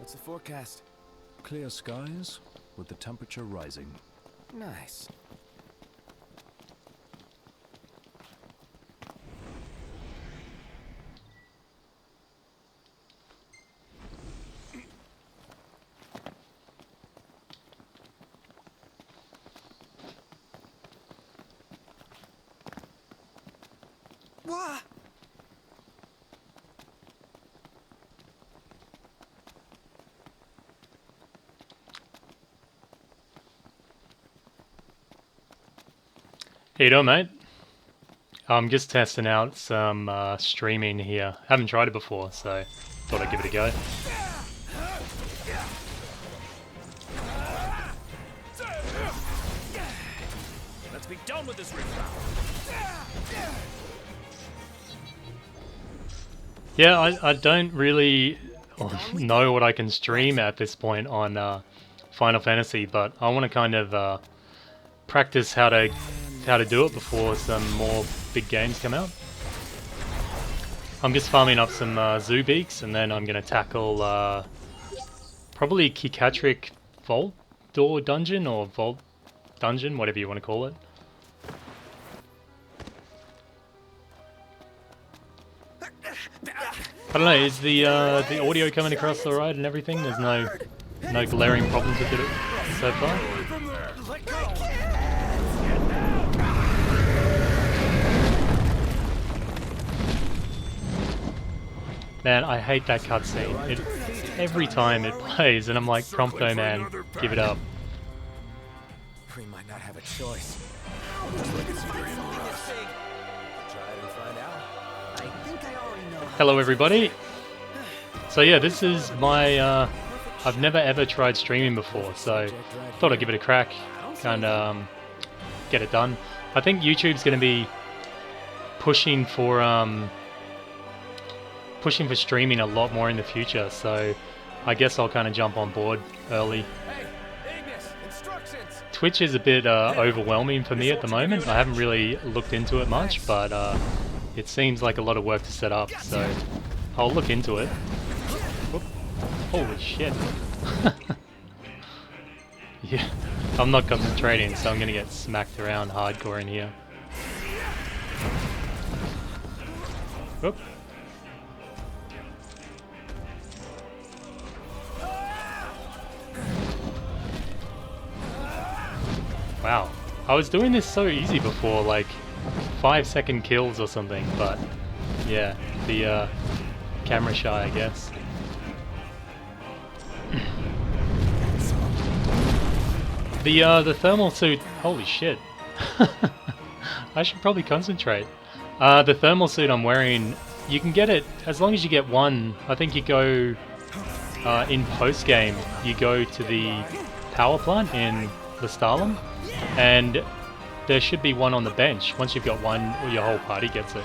What's the forecast? Clear skies with the temperature rising. Nice. What? How you doing, mate? I'm just testing out some streaming here. Haven't tried it before, so thought I'd give it a go. Let's be done with this riffraff. Yeah, I don't really know what I can stream at this point on Final Fantasy, but I want to kind of practice how to do it before some more big games come out. I'm just farming up some Zu Beaks, and then I'm going to tackle probably Kikatric Vault Door Dungeon, or Vault Dungeon, whatever you want to call it. I don't know, is the audio coming across alright and everything? There's no glaring problems with it so far? Man, I hate that cutscene. Every time it plays, and I'm like, Prompto, man, give it up. We might not have a choice. Looks like it's either in or us. Try it and find out. I think I already know. Hello, everybody. So yeah, this is my. I've never ever tried streaming before, so thought I'd give it a crack, kind of get it done. I think YouTube's going to be pushing for streaming a lot more in the future, so I guess I'll kind of jump on board early. Twitch is a bit overwhelming for me at the moment. I haven't really looked into it much, but it seems like a lot of work to set up, so I'll look into it. Whoop. Holy shit. Yeah, I'm not concentrating, so I'm gonna get smacked around hardcore in here. Whoop. Wow, I was doing this so easy before, like 5-second kills or something, but yeah, the camera shy, I guess. The thermal suit, holy shit. I should probably concentrate. The thermal suit I'm wearing, you can get it as long as you get one. I think you go in post game, you go to the power plant in Lestalem, and there should be one on the bench. Once you've got one, your whole party gets it.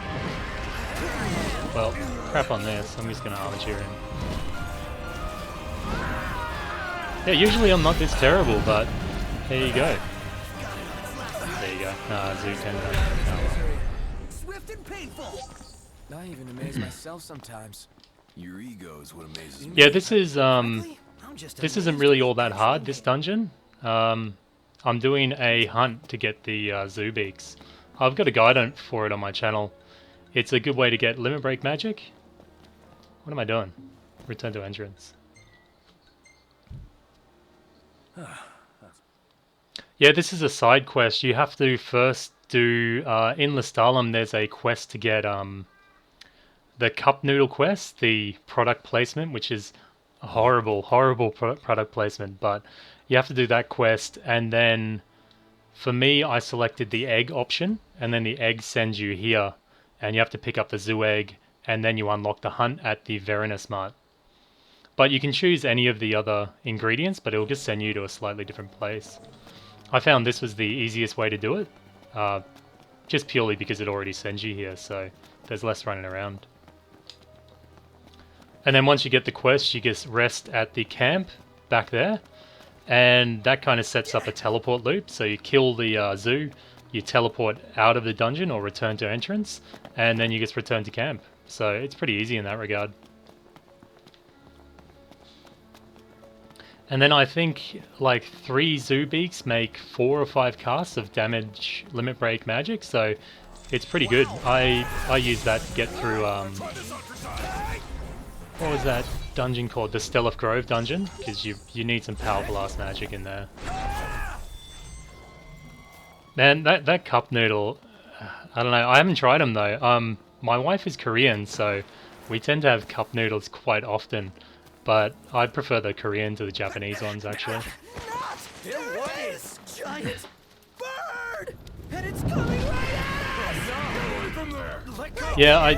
Well, crap on this. I'm just gonna armature in. Yeah, usually I'm not this terrible, but there you go. There you go. Zoo tender. Swift and painful. I even amaze myself sometimes. Your ego is what amazes me. Yeah, this isn't really all that hard, this dungeon. I'm doing a hunt to get the Zu Beaks. I've got a guide for it on my channel. It's a good way to get limit break magic. What am I doing? Return to entrance. Yeah, this is a side quest. You have to first do in Lestalem. There's a quest to get the cup noodle quest, the product placement, which is a horrible product placement, but you have to do that quest, and then for me I selected the egg option, and then the egg sends you here, and you have to pick up the Zu egg, and then you unlock the hunt at the Verenus Mart. But you can choose any of the other ingredients, but it'll just send you to a slightly different place. I found this was the easiest way to do it, just purely because it already sends you here, so there's less running around. And then once you get the quest, you just rest at the camp back there, and that kind of sets up a teleport loop. So you kill the Zu, you teleport out of the dungeon or return to entrance, and then you just return to camp. So it's pretty easy in that regard. And then I think like 3 Zu Beaks make 4 or 5 casts of damage limit break magic, so it's pretty good. I use that to get through what was that dungeon called? The Stellar Grove dungeon, because you need some power blast magic in there. Man, that cup noodle, I don't know. I haven't tried them though. My wife is Korean, so we tend to have cup noodles quite often. But I prefer the Korean to the Japanese ones, actually. There was giant bird, and it's coming right at us. Yeah, I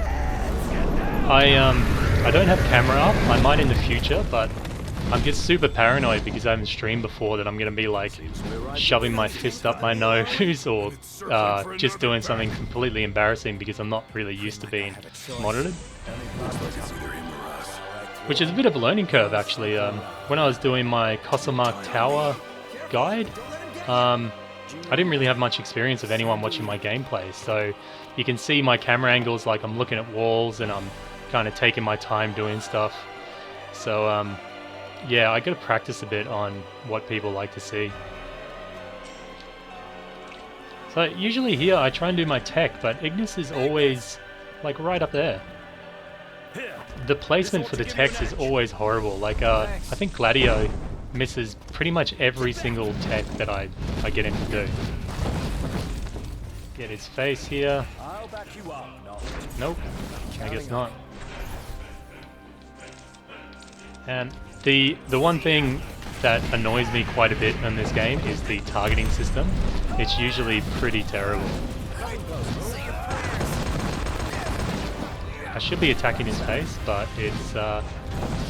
don't have camera up. I might in the future, but I'm just super paranoid because I haven't streamed before that I'm gonna be like shoving my fist up my nose or just doing something completely embarrassing because I'm not really used to being monitored. Which is a bit of a learning curve, actually. When I was doing my Kosamark Tower guide, I didn't really have much experience of anyone watching my gameplay, so you can see my camera angles like I'm looking at walls and I'm kind of taking my time doing stuff. So, yeah, I gotta practice a bit on what people like to see. So usually here I try and do my tech, but Ignis is always like right up there. The placement for the text is always horrible. Like, I think Gladio misses pretty much every single tech that I get him to do. Get his face here. Nope, I guess not. And the one thing that annoys me quite a bit in this game is the targeting system. It's usually pretty terrible. I should be attacking his face, but it's a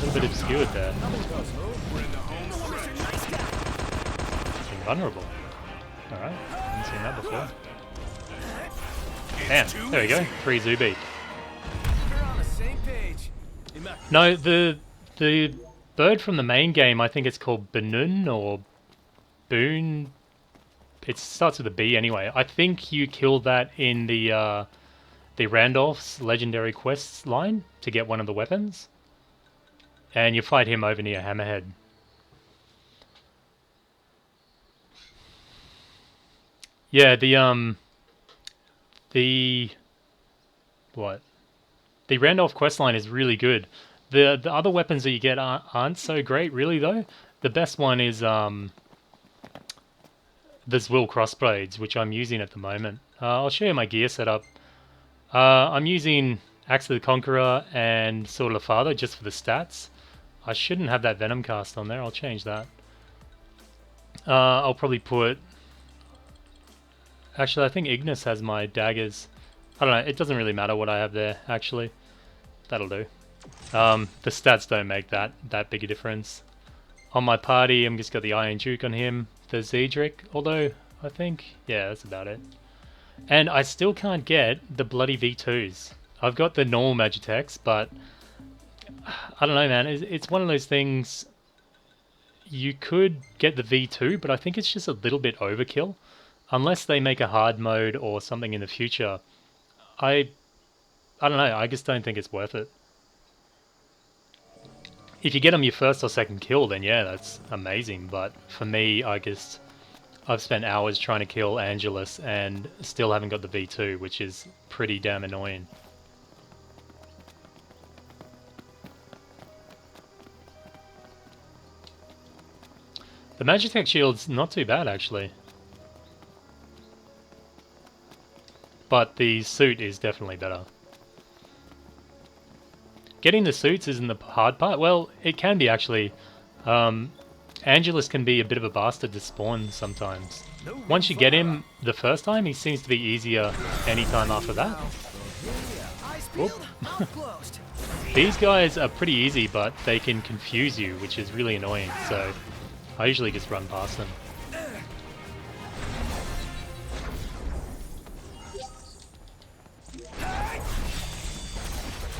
little bit obscured there. Invulnerable. Alright, haven't seen that before. Damn, there we go, 3 Zu Beak. No, the bird from the main game, I think it's called Banun or Boon. It starts with a B anyway. I think you killed that in the Randolph's Legendary Quests line to get one of the weapons. And you fight him over near Hammerhead. Yeah, the what? The Randolph quest line is really good. The other weapons that you get aren't so great, really, though. The best one is the Zwill Crossblades, which I'm using at the moment. I'll show you my gear setup. I'm using Axe of the Conqueror and Sword of the Father just for the stats. I shouldn't have that Venom cast on there. I'll change that. I'll probably put... Actually, I think Ignis has my daggers. I don't know. It doesn't really matter what I have there, actually. That'll do. The stats don't make that big a difference. On my party, I'm just got the Iron Duke on him. The Zedric, although I think... Yeah, that's about it. And I still can't get the bloody V2s. I've got the normal Magitex, but... I don't know, man. It's one of those things... You could get the V2, but I think it's just a little bit overkill. Unless they make a hard mode or something in the future. I don't know, I just don't think it's worth it. If you get them your first or second kill, then yeah, that's amazing. But for me, I've spent hours trying to kill Angelus and still haven't got the V2, which is pretty damn annoying. The Magitech shield's not too bad, actually. But the suit is definitely better. Getting the suits isn't the hard part. Well, it can be, actually. Angelus can be a bit of a bastard to spawn sometimes. Once you get him the first time, he seems to be easier anytime after that. Whoop. These guys are pretty easy, but they can confuse you, which is really annoying, so I usually just run past them.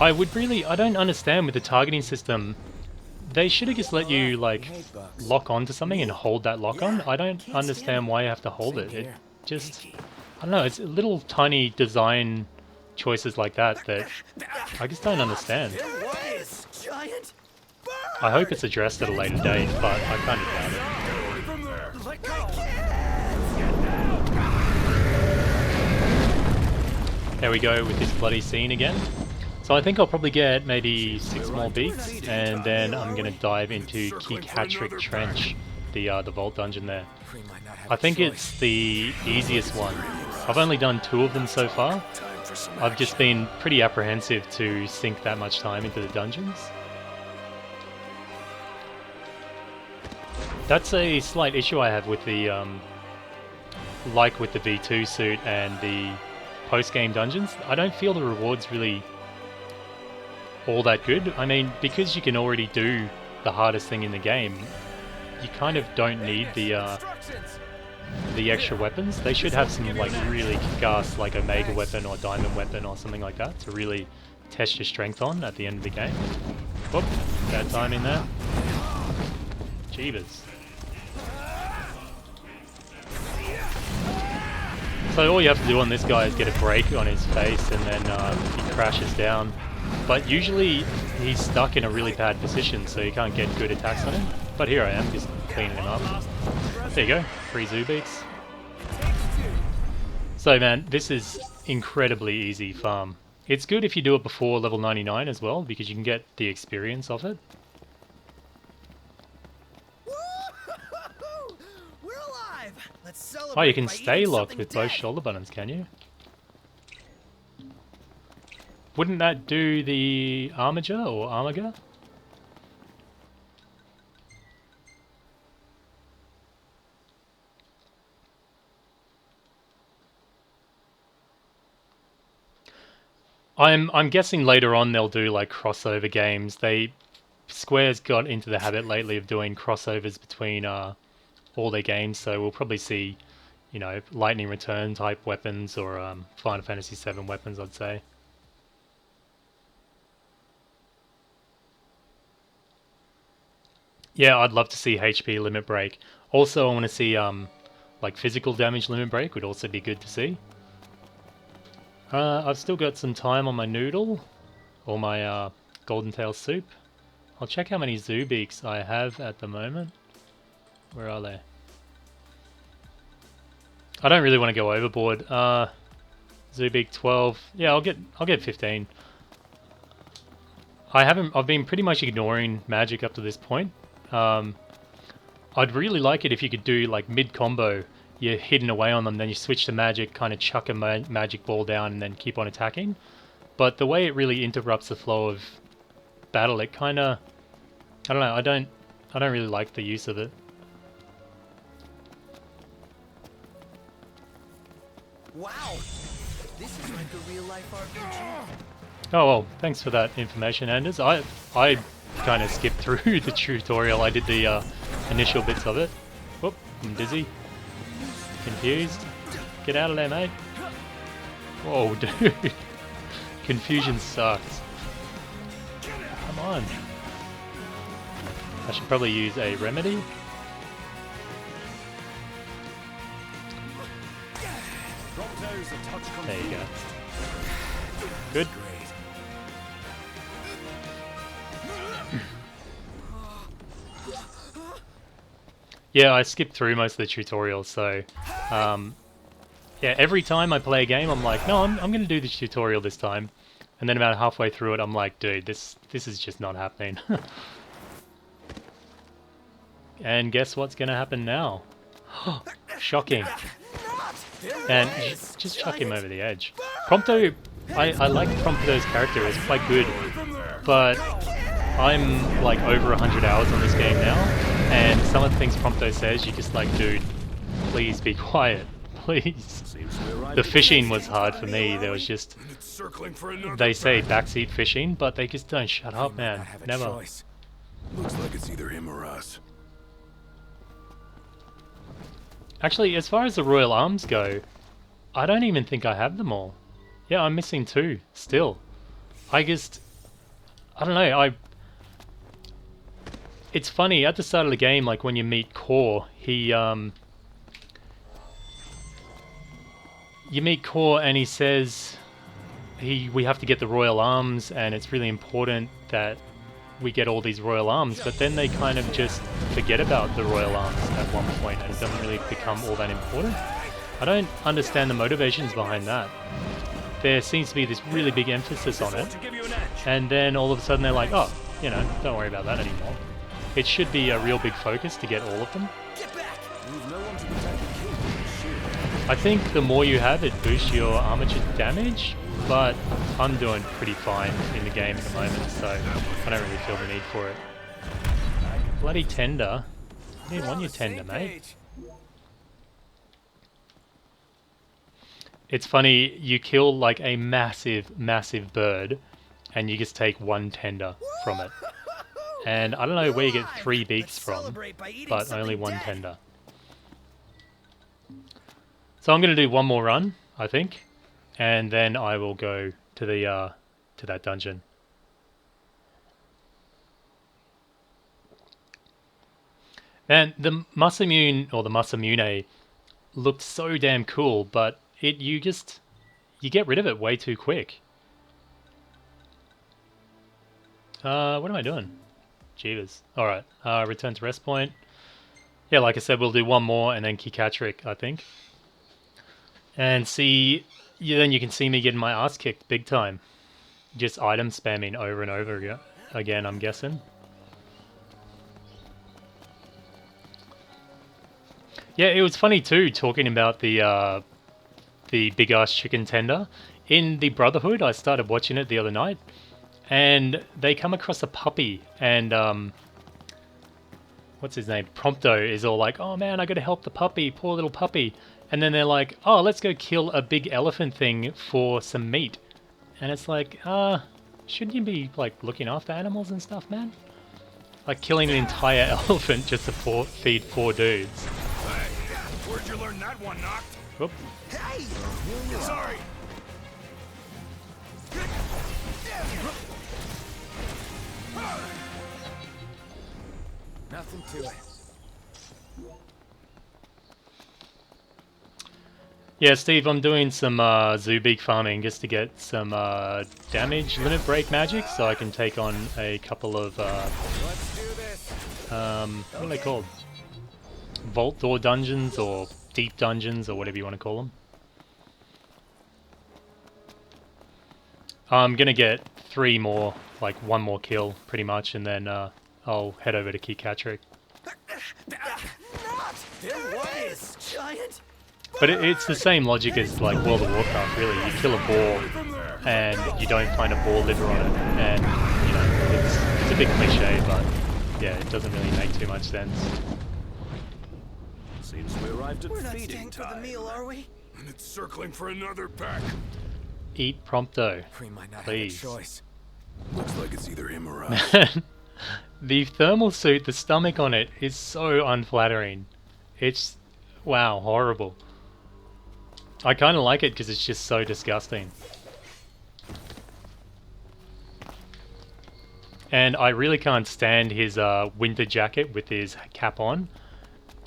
I don't understand with the targeting system. They should have just let you, like, lock onto something and hold that lock on. I don't understand why you have to hold it. It just, I don't know, it's little tiny design choices like that that I just don't understand. I hope it's addressed at a later date, but I kind of doubt it. Let go. There we go with this bloody scene again. So I think I'll probably get maybe 6 more beaks, and then I'm gonna dive into Kikatrick Trench, the vault dungeon there. I think it's the easiest one. I've only done 2 of them so far. I've just been pretty apprehensive to sink that much time into the dungeons. That's a slight issue I have with the, like with the V2 suit and the post-game dungeons. I don't feel the rewards really all that good. I mean, because you can already do the hardest thing in the game, you kind of don't need the extra weapons. They should have some like really kick-ass like Omega weapon or Diamond weapon or something like that to really test your strength on at the end of the game. Whoop, bad timing there. Jeebus. So all you have to do on this guy is get a break on his face and then he crashes down. But usually he's stuck in a really bad position, so you can't get good attacks on him. But here I am, just cleaning him up. There you go, 3 Zu Beaks. So man, this is incredibly easy farm. It's good if you do it before level 99 as well, because you can get the experience of it. We're alive. Let's celebrate. Oh, you can by stay eating locked something with both dead. shoulder buttons, can you? Wouldn't that do the Armiger or Armiger? I'm guessing later on they'll do like crossover games. Square's got into the habit lately of doing crossovers between all their games, so we'll probably see, you know, Lightning Return type weapons or Final Fantasy VII weapons, I'd say. Yeah, I'd love to see HP limit break. Also, I want to see like physical damage limit break would also be good to see. I've still got some time on my noodle, or my golden tail soup. I'll check how many Zu Beaks I have at the moment. Where are they? I don't really want to go overboard. Zu Beak 12. Yeah, I'll get 15. I've been pretty much ignoring magic up to this point. I'd really like it if you could do like mid combo, you're hidden away on them, then you switch to magic, kind of chuck a magic ball down and then keep on attacking. But the way it really interrupts the flow of battle, it kind of, I don't know, I don't really like the use of it. Wow, this is like a real life RPG. Oh well, thanks for that information, Anders. I kind of skipped through the tutorial. I did the initial bits of it. Whoop, I'm dizzy. Confused. Get out of there, mate. Whoa, dude. Confusion sucks. Come on. I should probably use a remedy. There you go. Good. Yeah, I skipped through most of the tutorials, so yeah, every time I play a game, I'm like, no, I'm going to do this tutorial this time, and then about halfway through it, I'm like, dude, this is just not happening. And guess what's going to happen now? Shocking. And just chuck him over the edge. Prompto, I like Prompto's character, it's quite good, but I'm like over 100 hours on this game now, and some of the things Prompto says, you're just like, dude, please be quiet, please. The fishing was hard for me. There was just, they say backseat fishing, but they just don't shut up, man. Never. Looks like it's either him or us. Actually, as far as the Royal Arms go, I don't even think I have them all. Yeah, I'm missing 2 still. I don't know, it's funny, at the start of the game, like when you meet Core, you meet Core and he says we have to get the Royal Arms, and it's really important that we get all these royal arms, but then they kind of just forget about the royal arms at one point and it doesn't really become all that important. I don't understand the motivations behind that. There seems to be this really big emphasis on it, and then all of a sudden they're like, oh, you know, don't worry about that anymore. It should be a real big focus to get all of them. I think the more you have, it boosts your armature damage, but I'm doing pretty fine in the game at the moment, so I don't really feel the need for it. Bloody tender. You didn't want your tender, mate. It's funny, you kill like a massive, massive bird, and you just take one tender from it. And I don't know where you get 3 beaks from, but only 1 tender. So I'm going to do one more run, I think, and then I will go to the to that dungeon. And the Masamune, or the Masamune, looked so damn cool, but you get rid of it way too quick. What am I doing? Jeevers. Alright, return to rest point. Yeah, like I said, we'll do one more and then Kikatrick, I think. And see, then you can see me getting my ass kicked big time. Just item spamming over and over again, I'm guessing. Yeah, it was funny too, talking about the big ass chicken tender. In the Brotherhood, I started watching it the other night, and they come across a puppy, and what's his name? Prompto is all like, oh man, I gotta help the puppy, poor little puppy. And then they're like, oh, let's go kill a big elephant thing for some meat. And it's like, shouldn't you be like looking after animals and stuff, man? Like killing an entire elephant just to feed 4 dudes. Hey, where'd you learn that one, Knocked? Whoop. Hey! Sorry! Nothing to it. Yeah, Steve, I'm doing some Zu Beak farming just to get some damage limit break magic so I can take on a couple of, Let's do this. what are they called? Vault door dungeons or deep dungeons or whatever you want to call them. I'm going to get 3 more, like 1 more kill pretty much, and then I'll head over to Kikatrick. There was giant. But it's the same logic as like World of Warcraft, really. You kill a boar and you don't find a boar liver on it, and you know it's a bit cliche, but yeah, it doesn't really make too much sense. Seems we arrived at We're not feeding staying for the time. meal, are we? And it's circling for another pack. Eat Prompto, We might not please. have a choice. Looks like it's either him or us. The thermal suit, the stomach on it is so unflattering. It's, wow, horrible. I kind of like it because it's just so disgusting. And I really can't stand his winter jacket with his cap on.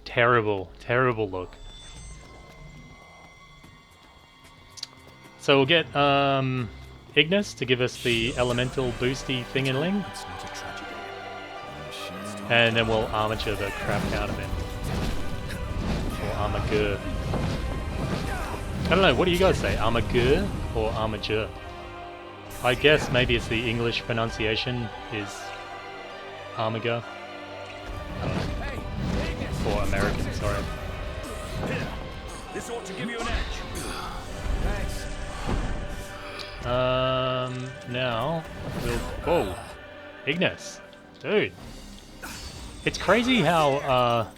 Terrible, terrible look. So we'll get Ignis to give us the elemental boosty thing-a-ling. It's not a tragedy. And then we'll armature the crap out of him. Or armagur. I don't know, what do you guys say? Armagur or armature? I guess maybe it's the English pronunciation is armagur. I don't know. Or American, sorry. This ought to give you an edge. Thanks. Now we'll... Whoa! Ignis! Dude! It's crazy how,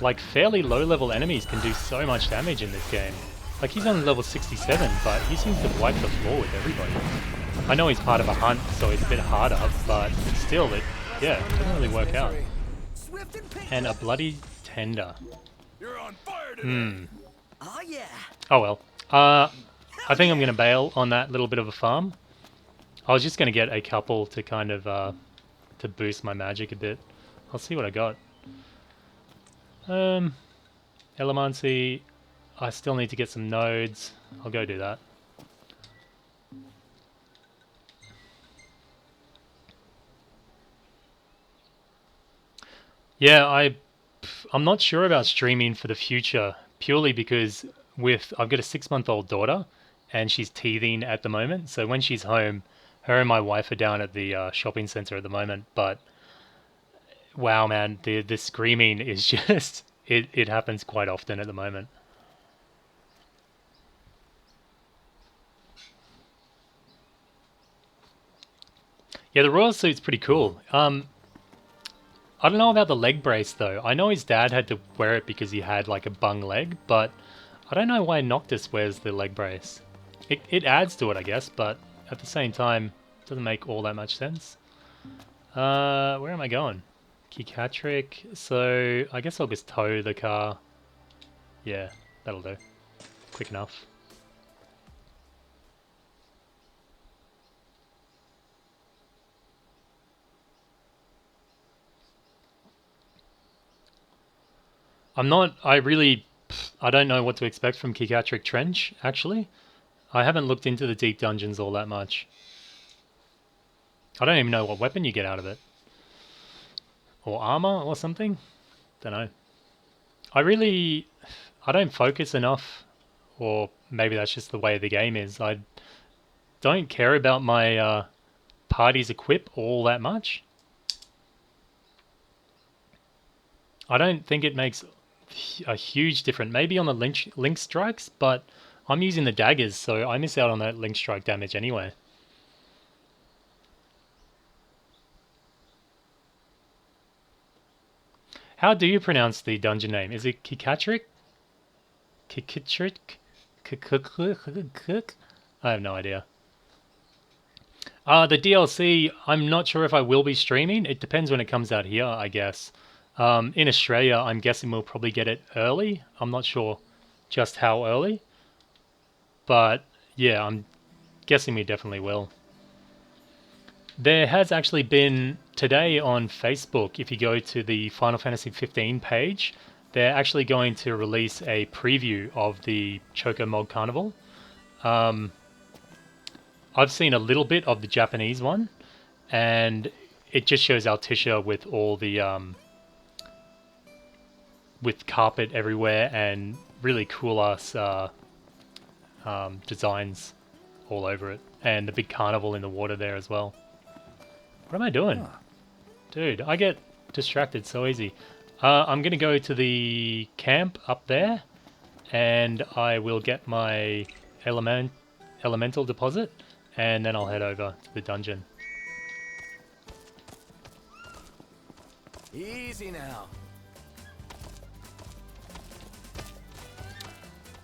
like, fairly low-level enemies can do so much damage in this game. Like, he's on level 67, but he seems to wipe the floor with everybody. I know he's part of a hunt, so it's a bit harder, but still, it doesn't really work out. And a bloody tender. You're on fire today. Oh yeah. Oh well. I think I'm going to bail on that little bit of a farm. I was just going to get a couple to kind of, to boost my magic a bit. I'll see what I got. Elemancy. I still need to get some nodes. I'll go do that. Yeah, I'm not sure about streaming for the future purely because I've got a 6-month-old daughter and she's teething at the moment. So when she's home, her and my wife are down at the shopping center at the moment. But wow, man, the screaming is just it happens quite often at the moment. Yeah, the royal suit's pretty cool. I don't know about the leg brace though. I know his dad had to wear it because he had like a bung leg, but I don't know why Noctis wears the leg brace. It adds to it, I guess, but at the same time, it doesn't make all that much sense. Where am I going? Kikatrick. So I guess I'll just tow the car. Yeah, that'll do. Quick enough. I don't know what to expect from Kikatrick Trench, actually. I haven't looked into the deep dungeons all that much. I don't even know what weapon you get out of it. Or armor or something? Don't know. I don't focus enough, or maybe that's just the way the game is. I don't care about my party's equip all that much. I don't think it makes a huge difference. Maybe on the link strikes, but I'm using the daggers, so I miss out on that link strike damage anyway. How do you pronounce the dungeon name? Is it Kikatrick? Kikatrick? I have no idea. The DLC, I'm not sure if I will be streaming. It depends when it comes out here, I guess. In Australia, I'm guessing we'll probably get it early. I'm not sure just how early. But yeah, I'm guessing we definitely will. There has actually been today on Facebook, if you go to the Final Fantasy 15 page, they're actually going to release a preview of the Choco Mod Carnival. I've seen a little bit of the Japanese one, and it just shows Altissia with all the with carpet everywhere and really cool ass designs all over it, and the big carnival in the water there as well. What am I doing? Dude, I get distracted so easy. I'm going to go to the camp up there, and I will get my elemental deposit, and then I'll head over to the dungeon. Easy now.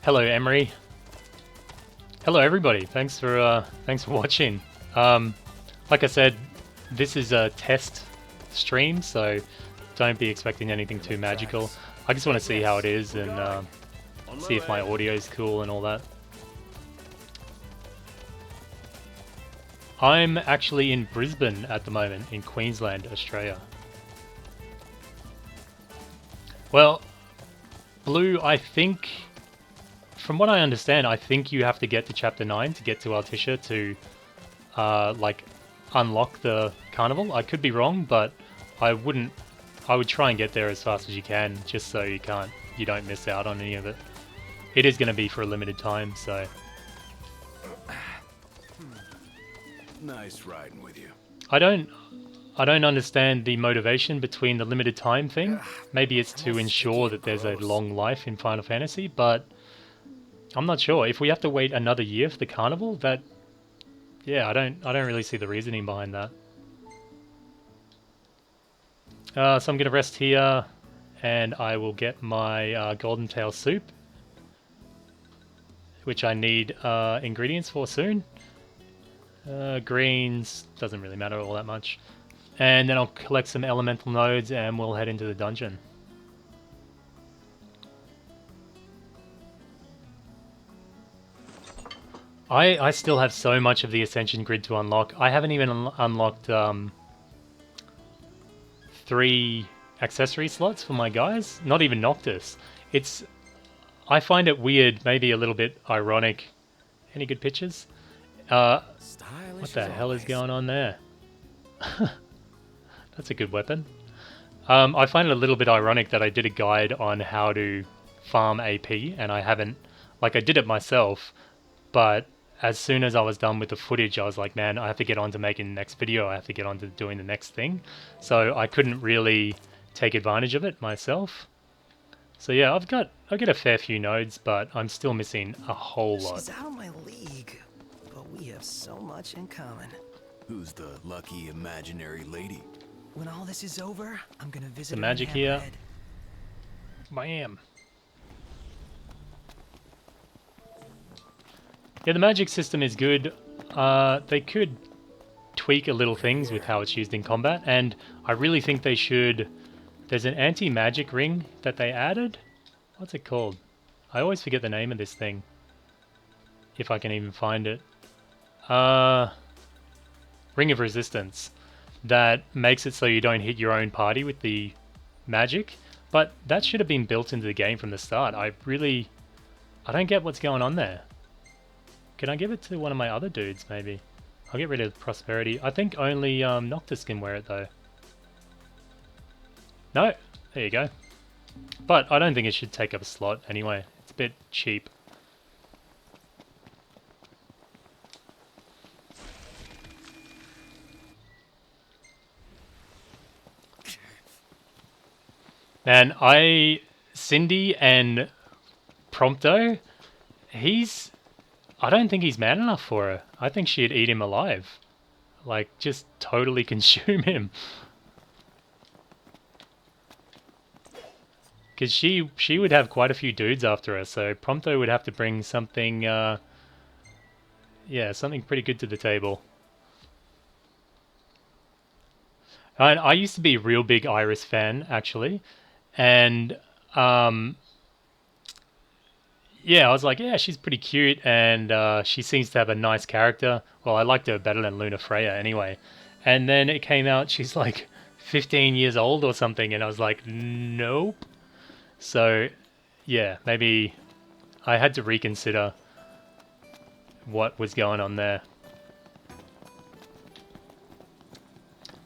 Hello, Emery. Hello, everybody. Thanks for watching. Like I said, this is a test stream, so don't be expecting anything too magical. I just want to see how it is and see if my audio is cool and all that. I'm actually in Brisbane at the moment, in Queensland, Australia. Well, Blue, I think, from what I understand, I think you have to get to Chapter 9 to get to Altissia to, like, unlock the carnival. I could be wrong, but I would try and get there as fast as you can, just so you don't miss out on any of it. It is going to be for a limited time, so. Nice riding with you. I don't understand the motivation between the limited time thing. Maybe it's to ensure that there's a long life in Final Fantasy, but I'm not sure. If we have to wait another year for the carnival, yeah, I don't really see the reasoning behind that. So I'm going to rest here, and I will get my Golden Tail soup, which I need ingredients for soon. Greens, doesn't really matter all that much. And then I'll collect some elemental nodes and we'll head into the dungeon. I still have so much of the Ascension grid to unlock. I haven't even unlocked 3 accessory slots for my guys. Not even Noctis. I find it weird, maybe a little bit ironic. Any good pictures? What the hell is going on there? That's a good weapon. I find it a little bit ironic that I did a guide on how to farm AP, and I haven't, like I did it myself, but as soon as I was done with the footage, I was like, man, I have to get on to making the next video, I have to get on to doing the next thing. So I couldn't really take advantage of it myself. So yeah, I've got a fair few nodes, but I'm still missing a whole lot. She's out of my league, but we have so much in common. Who's the lucky imaginary lady? When all this is over, I'm gonna visit The her in magic here. Hammerhead. Bam. Yeah, the magic system is good. They could tweak a little things with how it's used in combat, and I really think they should. There's an anti-magic ring that they added. What's it called? I always forget the name of this thing. If I can even find it. Ring of Resistance. That makes it so you don't hit your own party with the magic. But that should have been built into the game from the start. I don't get what's going on there. Can I give it to one of my other dudes, maybe? I'll get rid of Prosperity. I think only Noctis can wear it, though. No, there you go. But I don't think it should take up a slot anyway. It's a bit cheap. Man, Cindy and Prompto, I don't think he's man enough for her. I think she'd eat him alive. Like, just totally consume him. Because she would have quite a few dudes after her, so Prompto would have to bring something, yeah, something pretty good to the table. And I used to be a real big Iris fan, actually. And, yeah, I was like, yeah, she's pretty cute, and she seems to have a nice character. Well, I liked her better than Luna Freya anyway. And then it came out, she's like 15 years old or something, and I was like, nope. So, yeah, maybe I had to reconsider what was going on there.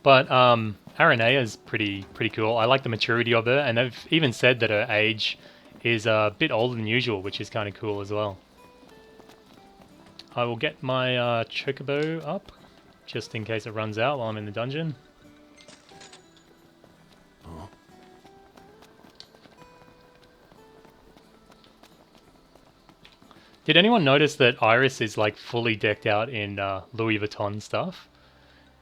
But Arenea's pretty cool. I like the maturity of her, and they've even said that her age is a bit older than usual, which is kind of cool as well. I will get my Chocobo up, just in case it runs out while I'm in the dungeon. Did anyone notice that Iris is like fully decked out in Louis Vuitton stuff?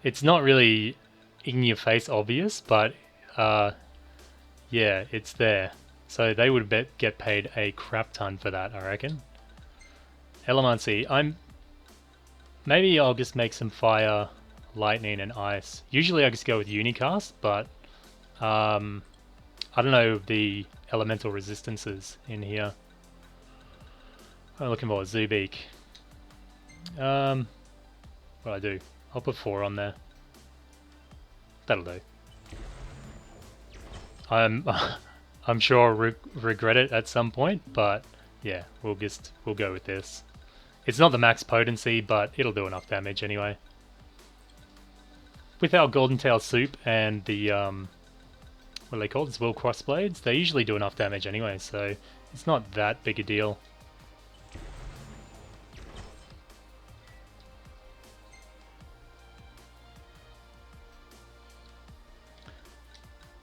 It's not really in your face obvious, but yeah, it's there. So they would get paid a crap ton for that, I reckon. Elemancy. Maybe I'll just make some fire, lightning, and ice. Usually I just go with Unicast, but I don't know the elemental resistances in here. I'm looking for a Zu Beak. What do I do? I'll put 4 on there. That'll do. I'm sure I'll regret it at some point, but yeah, we'll go with this. It's not the max potency, but it'll do enough damage anyway. With our Golden Tail Soup and the what are they called? Will Crossblades, they usually do enough damage anyway, so it's not that big a deal.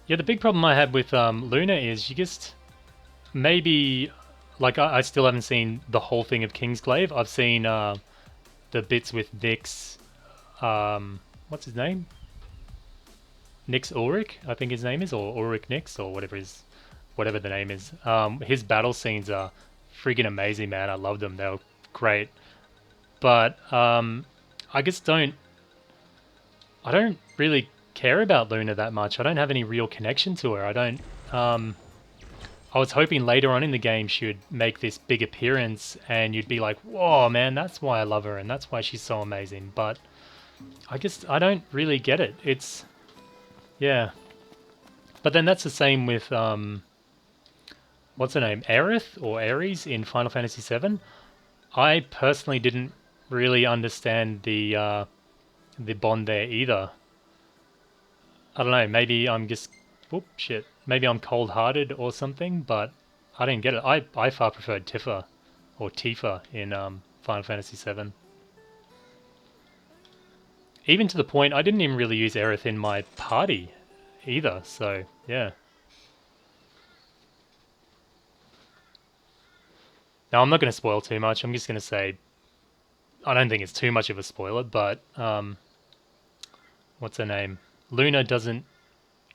Yeah, the big problem I had with Luna is you just maybe like I still haven't seen the whole thing of Kingsglaive. I've seen the bits with Nyx. What's his name? Nyx Ulrich, I think his name is, or Ulrich Nyx, or whatever the name is. His battle scenes are freaking amazing, man. I love them. They were great. But I just I don't really care about Luna that much. I don't have any real connection to her. I was hoping later on in the game she would make this big appearance and you'd be like, whoa, man, that's why I love her and that's why she's so amazing. But I don't really get it. It's, yeah. But then that's the same with, what's her name? Aerith or Ares in Final Fantasy VII. I personally didn't really understand the bond there either. I don't know, maybe I'm just Whoop, shit. Maybe I'm cold-hearted or something, but I didn't get it. I far preferred Tifa, or Tifa in Final Fantasy VII. Even to the point, I didn't even really use Aerith in my party either, so yeah. Now, I'm not going to spoil too much. I'm just going to say, I don't think it's too much of a spoiler, but what's her name? Luna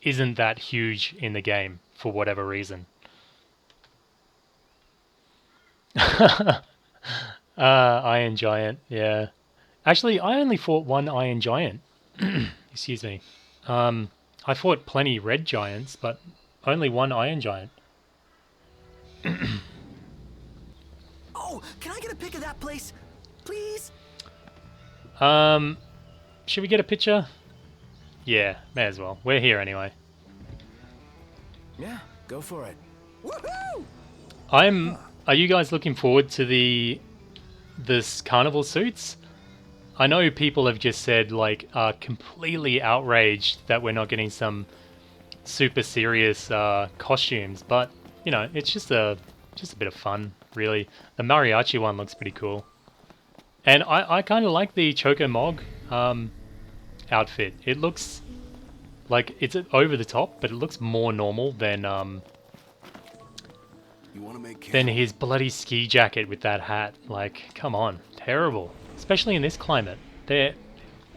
isn't that huge in the game for whatever reason. Iron Giant, yeah. Actually, I only fought one Iron Giant. Excuse me. I fought plenty Red Giants, but only one Iron Giant. Oh, can I get a pic of that place, please? Should we get a picture? Yeah, may as well. We're here anyway. Yeah, go for it. Woohoo! Are you guys looking forward to this carnival suits? I know people have just said like are completely outraged that we're not getting some super serious costumes, but you know, it's just a bit of fun, really. The mariachi one looks pretty cool. And I kind of like the Choco Mog outfit. It looks like it's over the top, but it looks more normal than his bloody ski jacket with that hat. Like, come on, terrible. Especially in this climate.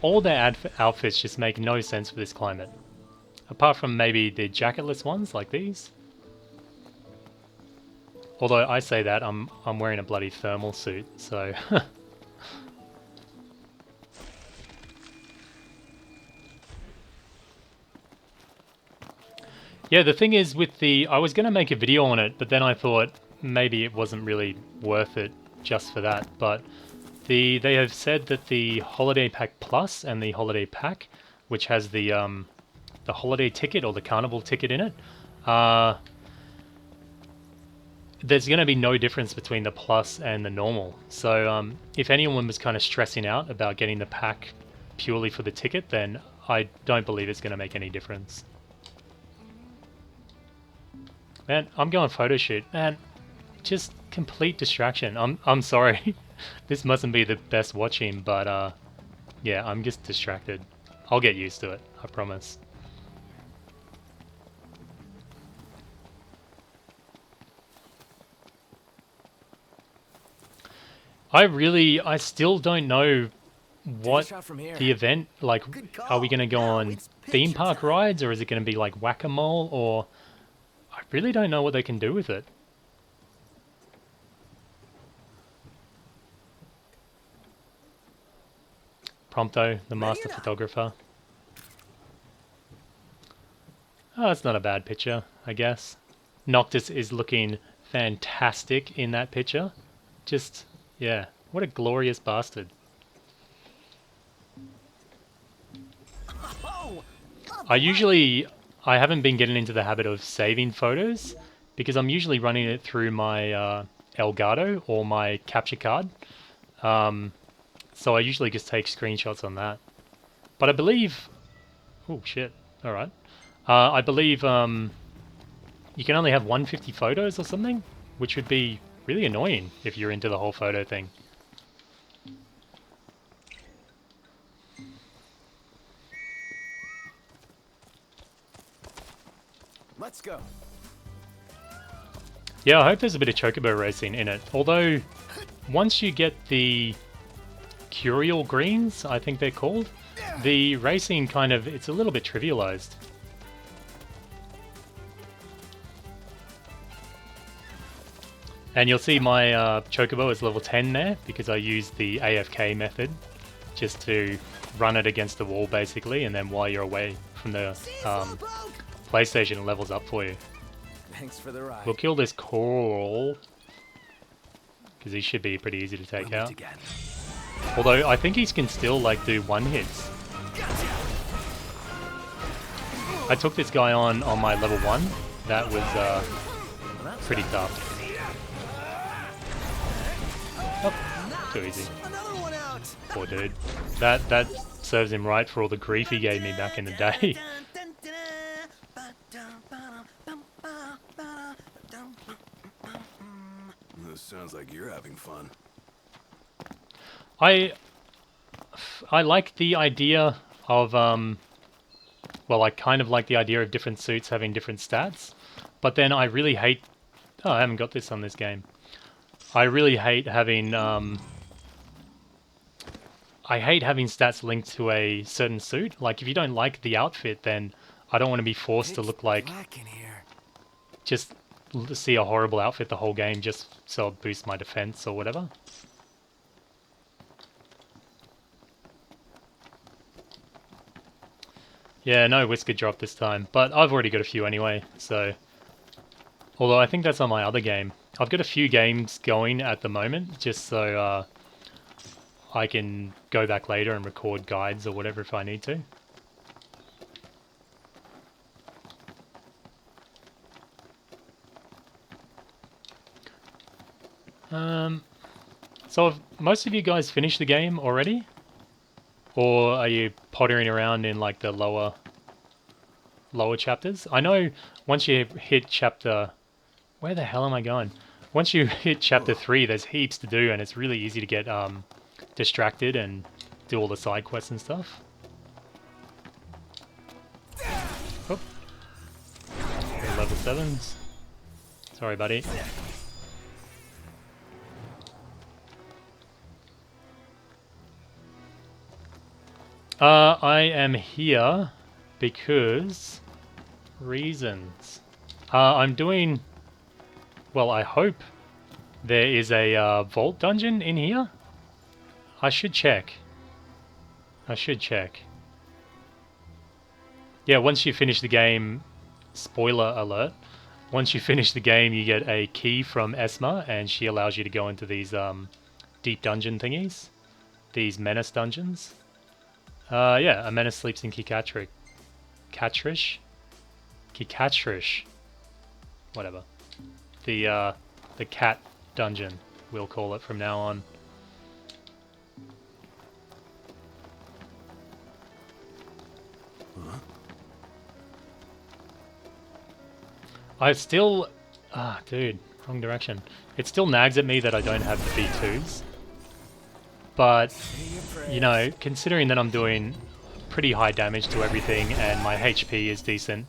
All their outfits just make no sense for this climate. Apart from maybe the jacketless ones like these. Although I say that, I'm wearing a bloody thermal suit, so... Yeah, the thing is with I was going to make a video on it, but then I thought maybe it wasn't really worth it just for that. But they have said that the Holiday Pack Plus and the Holiday Pack, which has the holiday ticket or the carnival ticket in it, there's going to be no difference between the Plus and the normal. So if anyone was kind of stressing out about getting the pack purely for the ticket, then I don't believe it's going to make any difference. Man, I'm going photo shoot. Man, just complete distraction. I'm sorry. This mustn't be the best watching, but yeah, I'm just distracted. I'll get used to it, I promise. I still don't know what the event, like, are we going to go on theme park rides, or is it going to be like whack-a-mole, or... I really don't know what they can do with it. Prompto, the master photographer. Oh, that's not a bad picture, I guess. Noctis is looking fantastic in that picture. Just, yeah, what a glorious bastard. I haven't been getting into the habit of saving photos because I'm usually running it through my Elgato or my capture card. So I usually just take screenshots on that. But I believe... Oh, shit. Alright. I believe you can only have 150 photos or something, which would be really annoying if you're into the whole photo thing. Let's go. Yeah, I hope there's a bit of chocobo racing in it. Although, once you get the Curial Greens, I think they're called, the racing kind of, it's a little bit trivialized. And you'll see my chocobo is level 10 there, because I used the AFK method, just to run it against the wall basically, and then while you're away from the PlayStation, it levels up for you. Thanks for the ride. We'll kill this coral, because he should be pretty easy to take out. Although I think he can still like do one hits. I took this guy on my level 1. That was pretty tough. Oh, too easy. Poor dude. That serves him right for all the grief he gave me back in the day. Sounds like you're having fun. I like the idea of well, I kind of like the idea of different suits having different stats, but then I really hate. Oh, I haven't got this on this game. I really hate having I hate having stats linked to a certain suit. Like if you don't like the outfit, then I don't want to be forced to look like black in here. just see a horrible outfit the whole game just so it boosts my defense or whatever. Yeah, no whisker drop this time, but I've already got a few anyway, so... Although I think that's on my other game. I've got a few games going at the moment, just so I can go back later and record guides or whatever if I need to. So have most of you guys finished the game already? Or are you pottering around in like the lower chapters? I know once you hit chapter... Where the hell am I going? Once you hit chapter 3, there's heaps to do and it's really easy to get distracted and do all the side quests and stuff. Oh. Level 7s. Sorry, buddy. I am here because reasons. I'm doing, well, I hope there is a vault dungeon in here. I should check. Yeah, once you finish the game, spoiler alert, once you finish the game you get a key from Esma and she allows you to go into these deep dungeon thingies. These menace dungeons. Yeah, a menace sleeps in Kikatrish. Kikatrish. Whatever. The cat dungeon, we'll call it from now on. Huh? I still... dude, wrong direction. It still nags at me that I don't have the B2s. But, you know, considering that I'm doing pretty high damage to everything and my HP is decent,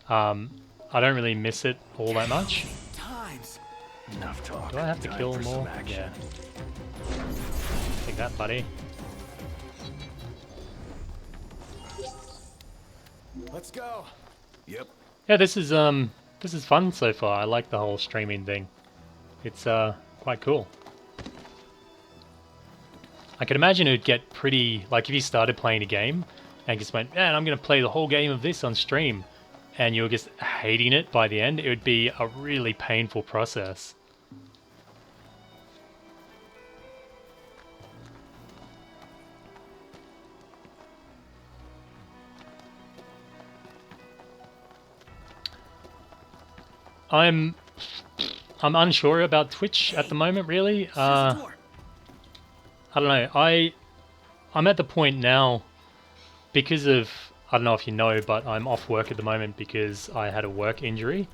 I don't really miss it all that much. Enough talk. Do I have to Time kill for more? some action. Yeah. Take that, buddy. Let's go. Yep. Yeah, this is fun so far. I like the whole streaming thing. It's quite cool. I can imagine it would get pretty, like if you started playing a game and just went, man, I'm going to play the whole game of this on stream, and you were just hating it by the end, it would be a really painful process. I'm unsure about Twitch at the moment, really. I don't know. I'm at the point now because of, I don't know if you know, but I'm off work at the moment because I had a work injury,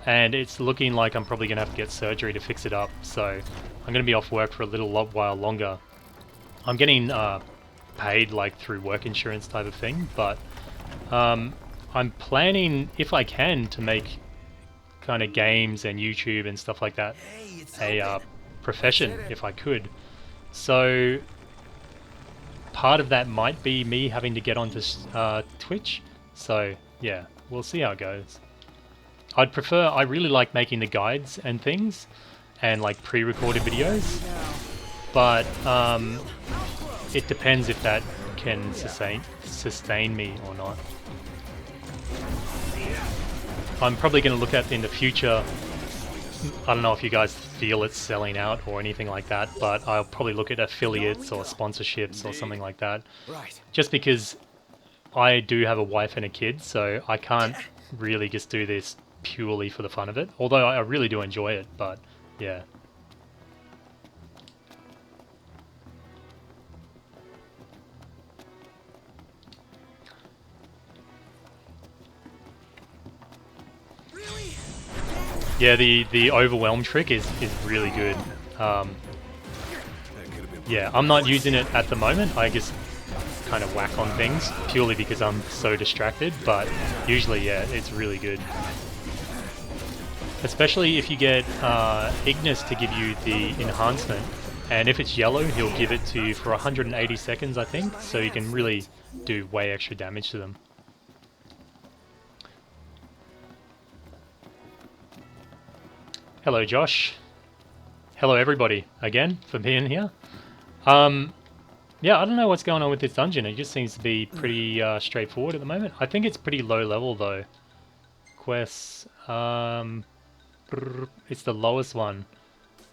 and it's looking like I'm probably gonna have to get surgery to fix it up. So I'm gonna be off work for a while longer. I'm getting paid like through work insurance type of thing, but I'm planning, if I can, to make kind of games and YouTube and stuff like that a profession if I could. So part of that might be me having to get onto Twitch. So yeah, we'll see how it goes. I really like making the guides and things and like pre-recorded videos, but it depends if that can sustain me or not. I'm probably going to look at in the future, I don't know if you guys feel it's selling out or anything like that, but I'll probably look at affiliates or sponsorships or something like that. Right. Just because I do have a wife and a kid, so I can't really just do this purely for the fun of it. Although I really do enjoy it, but yeah. Yeah, the overwhelm trick is really good. Yeah, I'm not using it at the moment. I just kind of whack on things purely because I'm so distracted, but usually, yeah, it's really good. Especially if you get Ignis to give you the enhancement, and if it's yellow, he'll give it to you for 180 seconds, I think, so you can really do way extra damage to them. Hello, Josh. Hello, everybody, again, for being here. Yeah, I don't know what's going on with this dungeon. It just seems to be pretty straightforward at the moment. I think it's pretty low level, though. Quests, it's the lowest one.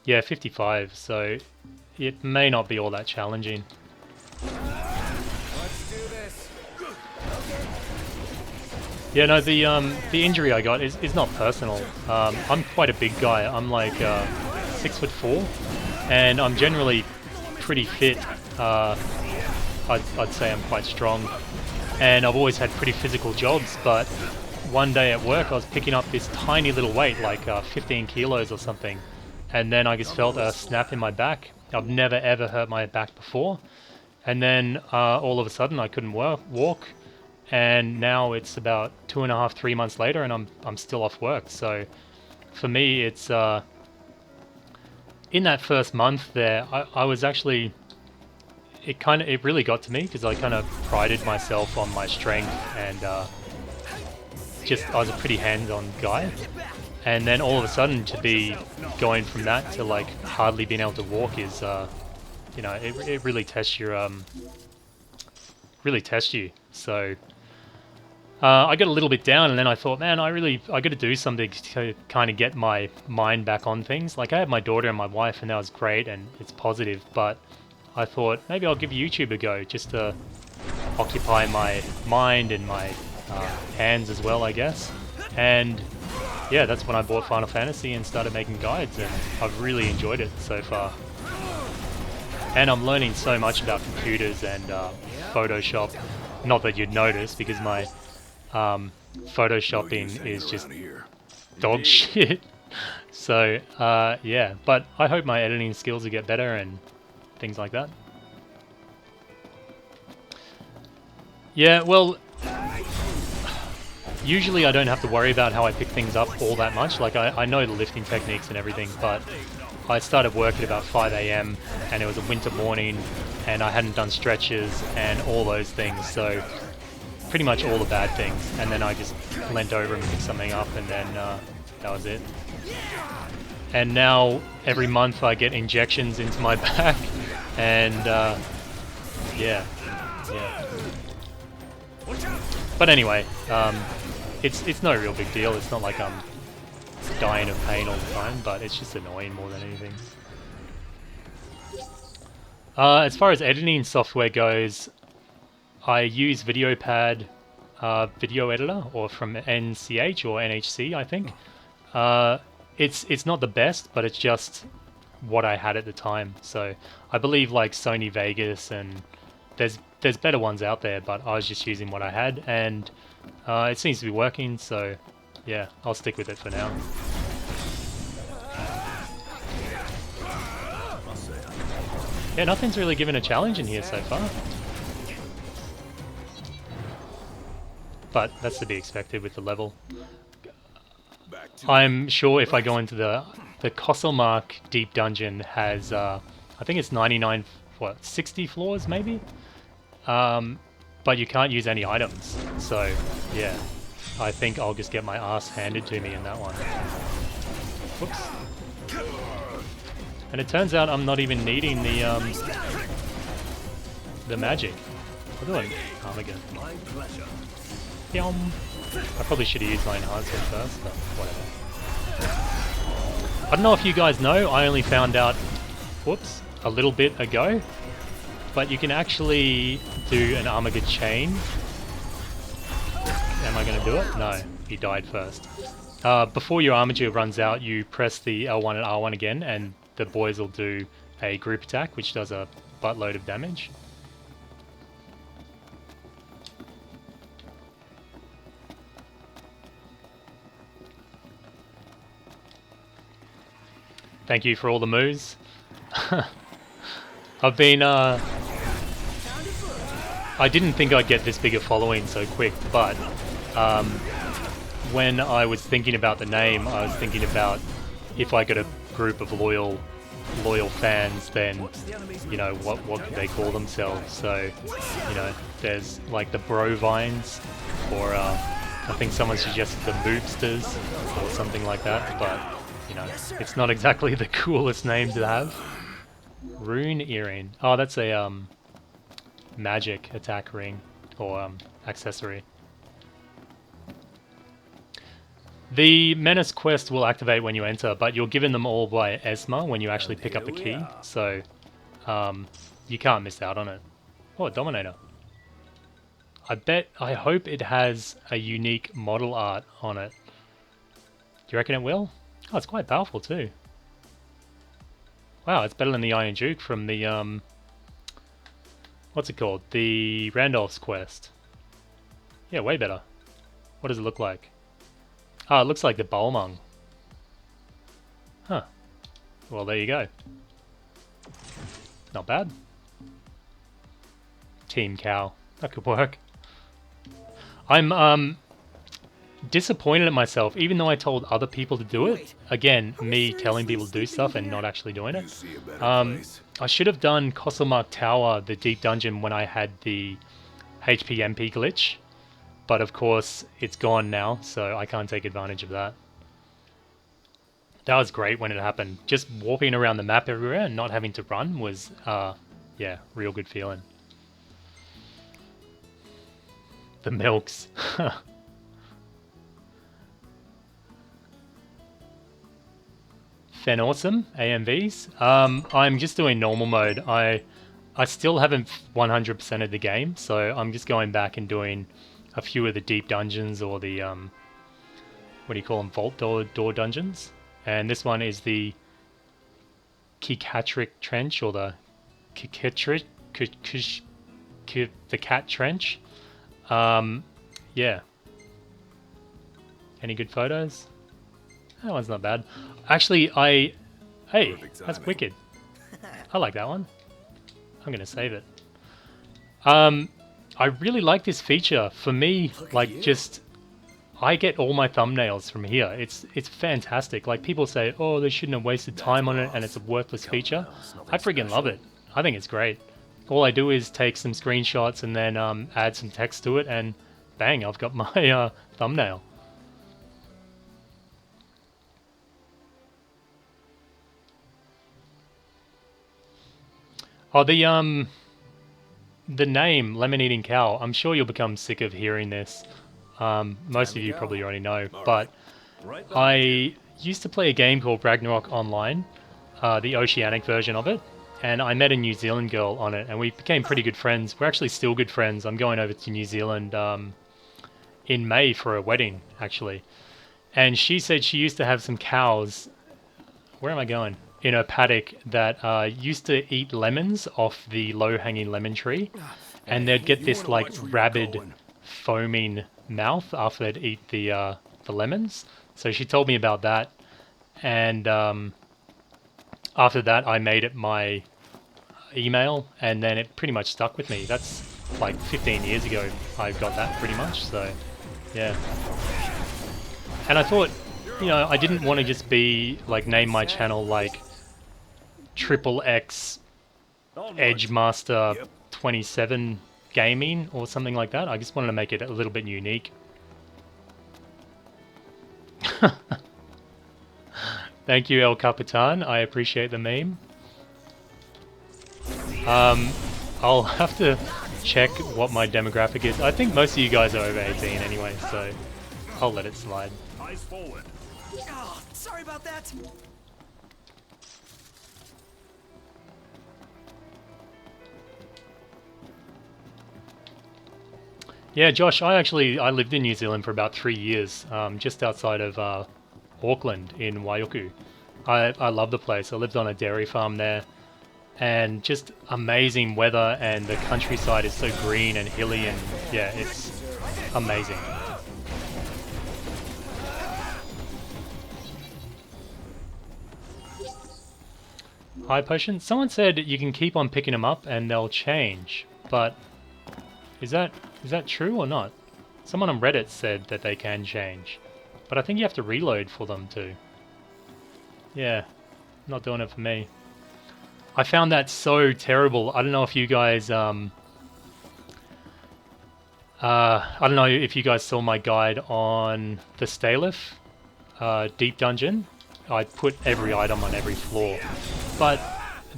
Yeah, 55, so it may not be all that challenging. Let's do this. Yeah, no, the injury I got is not personal. I'm quite a big guy. I'm like 6'4", and I'm generally pretty fit. I'd say I'm quite strong, and I've always had pretty physical jobs, but one day at work I was picking up this tiny little weight, like 15 kilos or something, and then I just felt a snap in my back. I've never ever hurt my back before, and then all of a sudden I couldn't walk, and now it's about 2.5, 3 months later, and I'm still off work. So for me, it's in that first month there, I was actually, it really got to me because I kind of prided myself on my strength, and I was a pretty hands-on guy. And then all of a sudden to be going from that to like hardly being able to walk is, you know, it really tests your, So I got a little bit down, and then I thought, man, I got to do something to kind of get my mind back on things. Like, I had my daughter and my wife, and that was great, and it's positive, but I thought maybe I'll give YouTube a go just to occupy my mind and my hands as well, I guess. And yeah, that's when I bought Final Fantasy and started making guides, and I've really enjoyed it so far. And I'm learning so much about computers and Photoshop. Not that you'd notice, because my photoshopping is just dog shit. So yeah, but I hope my editing skills will get better and things like that. Yeah, well, usually I don't have to worry about how I pick things up all that much. Like, I know the lifting techniques and everything, but I started work at about 5 AM and it was a winter morning and I hadn't done stretches and all those things, so pretty much all the bad things. And then I just leant over and picked something up, and then that was it. And now every month I get injections into my back, and yeah. But anyway, it's no real big deal. It's not like I'm dying of pain all the time, but it's just annoying more than anything. As far as editing software goes, I use VideoPad video editor, or from NCH or NHC, I think. It's not the best, but it's just what I had at the time. So I believe like Sony Vegas, and there's better ones out there, but I was just using what I had, and it seems to be working, so yeah, I'll stick with it for now. Yeah, nothing's really given a challenge in here so far. But that's to be expected with the level. I'm sure if I go into the Kosselmark Deep Dungeon has, I think it's 60 floors maybe? But you can't use any items, so yeah, I think I'll just get my ass handed to me in that one. Whoops. And it turns out I'm not even needing the magic. I'm doing Armageddon. I probably should have used my enhancement first, but whatever. I don't know if you guys know, I only found out, whoops, a little bit ago, but you can actually do an Armageddon chain. Am I going to do it? No, he died first. Before your Armageddon runs out, you press the L1 and R1 again, and the boys will do a group attack, which does a buttload of damage. Thank you for all the moves. I've been I didn't think I'd get this big a following so quick, but when I was thinking about the name, I was thinking about if I got a group of loyal fans, then you know what could they call themselves? So you know, there's like the Brovines, or I think someone suggested the Moobsters or something like that, but you know, it's not exactly the coolest name to have. Rune earring. Oh, that's a magic attack ring or accessory. The Menace quest will activate when you enter, but you're given them all by Esma when you actually pick up the key, so you can't miss out on it. Oh, a Dominator. I hope it has a unique model art on it. Do you reckon it will? Oh, it's quite powerful too. Wow, it's better than the Iron Duke from the, what's it called? The Randolph's quest. Yeah, way better. What does it look like? Ah, it looks like the Balmung. Huh. Well, there you go. Not bad. Team Cow. That could work. I'm disappointed at myself, even though I told other people to do it. Again, me telling people to do stuff and not actually doing it. I should have done Costlemark Tower, the deep dungeon, when I had the HP MP glitch. But of course, it's gone now, so I can't take advantage of that. That was great when it happened. Just warping around the map everywhere and not having to run was, yeah, real good feeling. The milks. Fen Awesome, AMVs. I'm just doing normal mode. I still haven't 100%ed the game, so I'm just going back and doing a few of the deep dungeons, or the what do you call them, vault door dungeons. And this one is the Kikatric Trench, or the Kikatric the Cat Trench. Yeah. Any good photos? That one's not bad. Actually, hey, that's wicked. I like that one. I'm gonna save it. I really like this feature. For me, like, just I get all my thumbnails from here. It's fantastic. Like, people say, oh, they shouldn't have wasted time on it and it's a worthless feature. I freaking love it. I think it's great. All I do is take some screenshots and then add some text to it, and bang, I've got my thumbnail. Oh, the name LemonEatingKow, I'm sure you'll become sick of hearing this. Most of you probably already know, but I used to play a game called Ragnarok Online, the Oceanic version of it, and I met a New Zealand girl on it, and we became pretty good friends. We're actually still good friends. I'm going over to New Zealand in May for a wedding, actually. And she said she used to have some cows. Where am I going? In her paddock that used to eat lemons off the low-hanging lemon tree, and they'd get this like rabid, foaming mouth after they'd eat the lemons. So she told me about that, and after that I made it my email, and then it pretty much stuck with me. That's like 15 years ago I got that pretty much, so yeah. And I thought, you know, I didn't want to just be like, name my channel like XXX Edgemaster 27 Gaming or something like that. I just wanted to make it a little bit unique. Thank you, El Capitan. I appreciate the meme. I'll have to check what my demographic is. I think most of you guys are over 18 anyway, so I'll let it slide. Eyes forward. Oh, sorry about that. Yeah, Josh, I lived in New Zealand for about 3 years, just outside of Auckland in Waiuku. I love the place. I lived on a dairy farm there, and just amazing weather, and the countryside is so green and hilly, and yeah, it's amazing. high potion. Someone said you can keep on picking them up and they'll change, but is that true or not? Someone on Reddit said that they can change, but I think you have to reload for them too. Yeah, not doing it for me. I found that so terrible. I don't know if you guys I don't know if you guys saw my guide on the Staelif deep dungeon. I put every item on every floor, but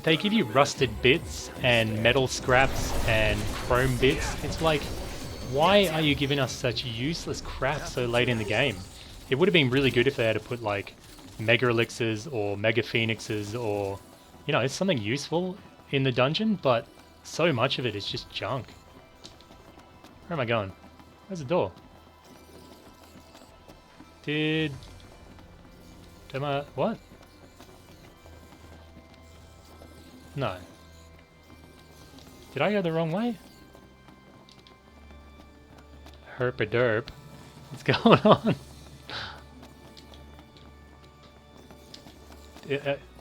they give you rusted bits and metal scraps and chrome bits. It's like, why are you giving us such useless crap so late in the game? It would have been really good if they had to put like mega elixirs or mega phoenixes or, you know, it's something useful in the dungeon, but so much of it is just junk. Where am I going? Where's the door? What? No. Did I go the wrong way? Herp-a-derp. What's going on?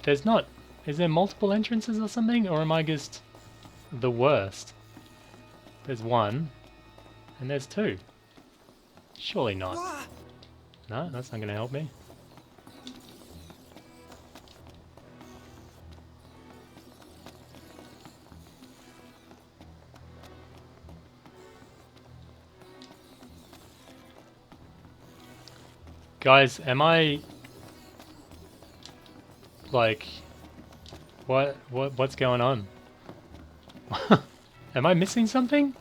There's not... Is there multiple entrances or something? Or am I just the worst? There's one. And there's two. Surely not. No, that's not going to help me. Guys, am I like what's going on? Am I missing something?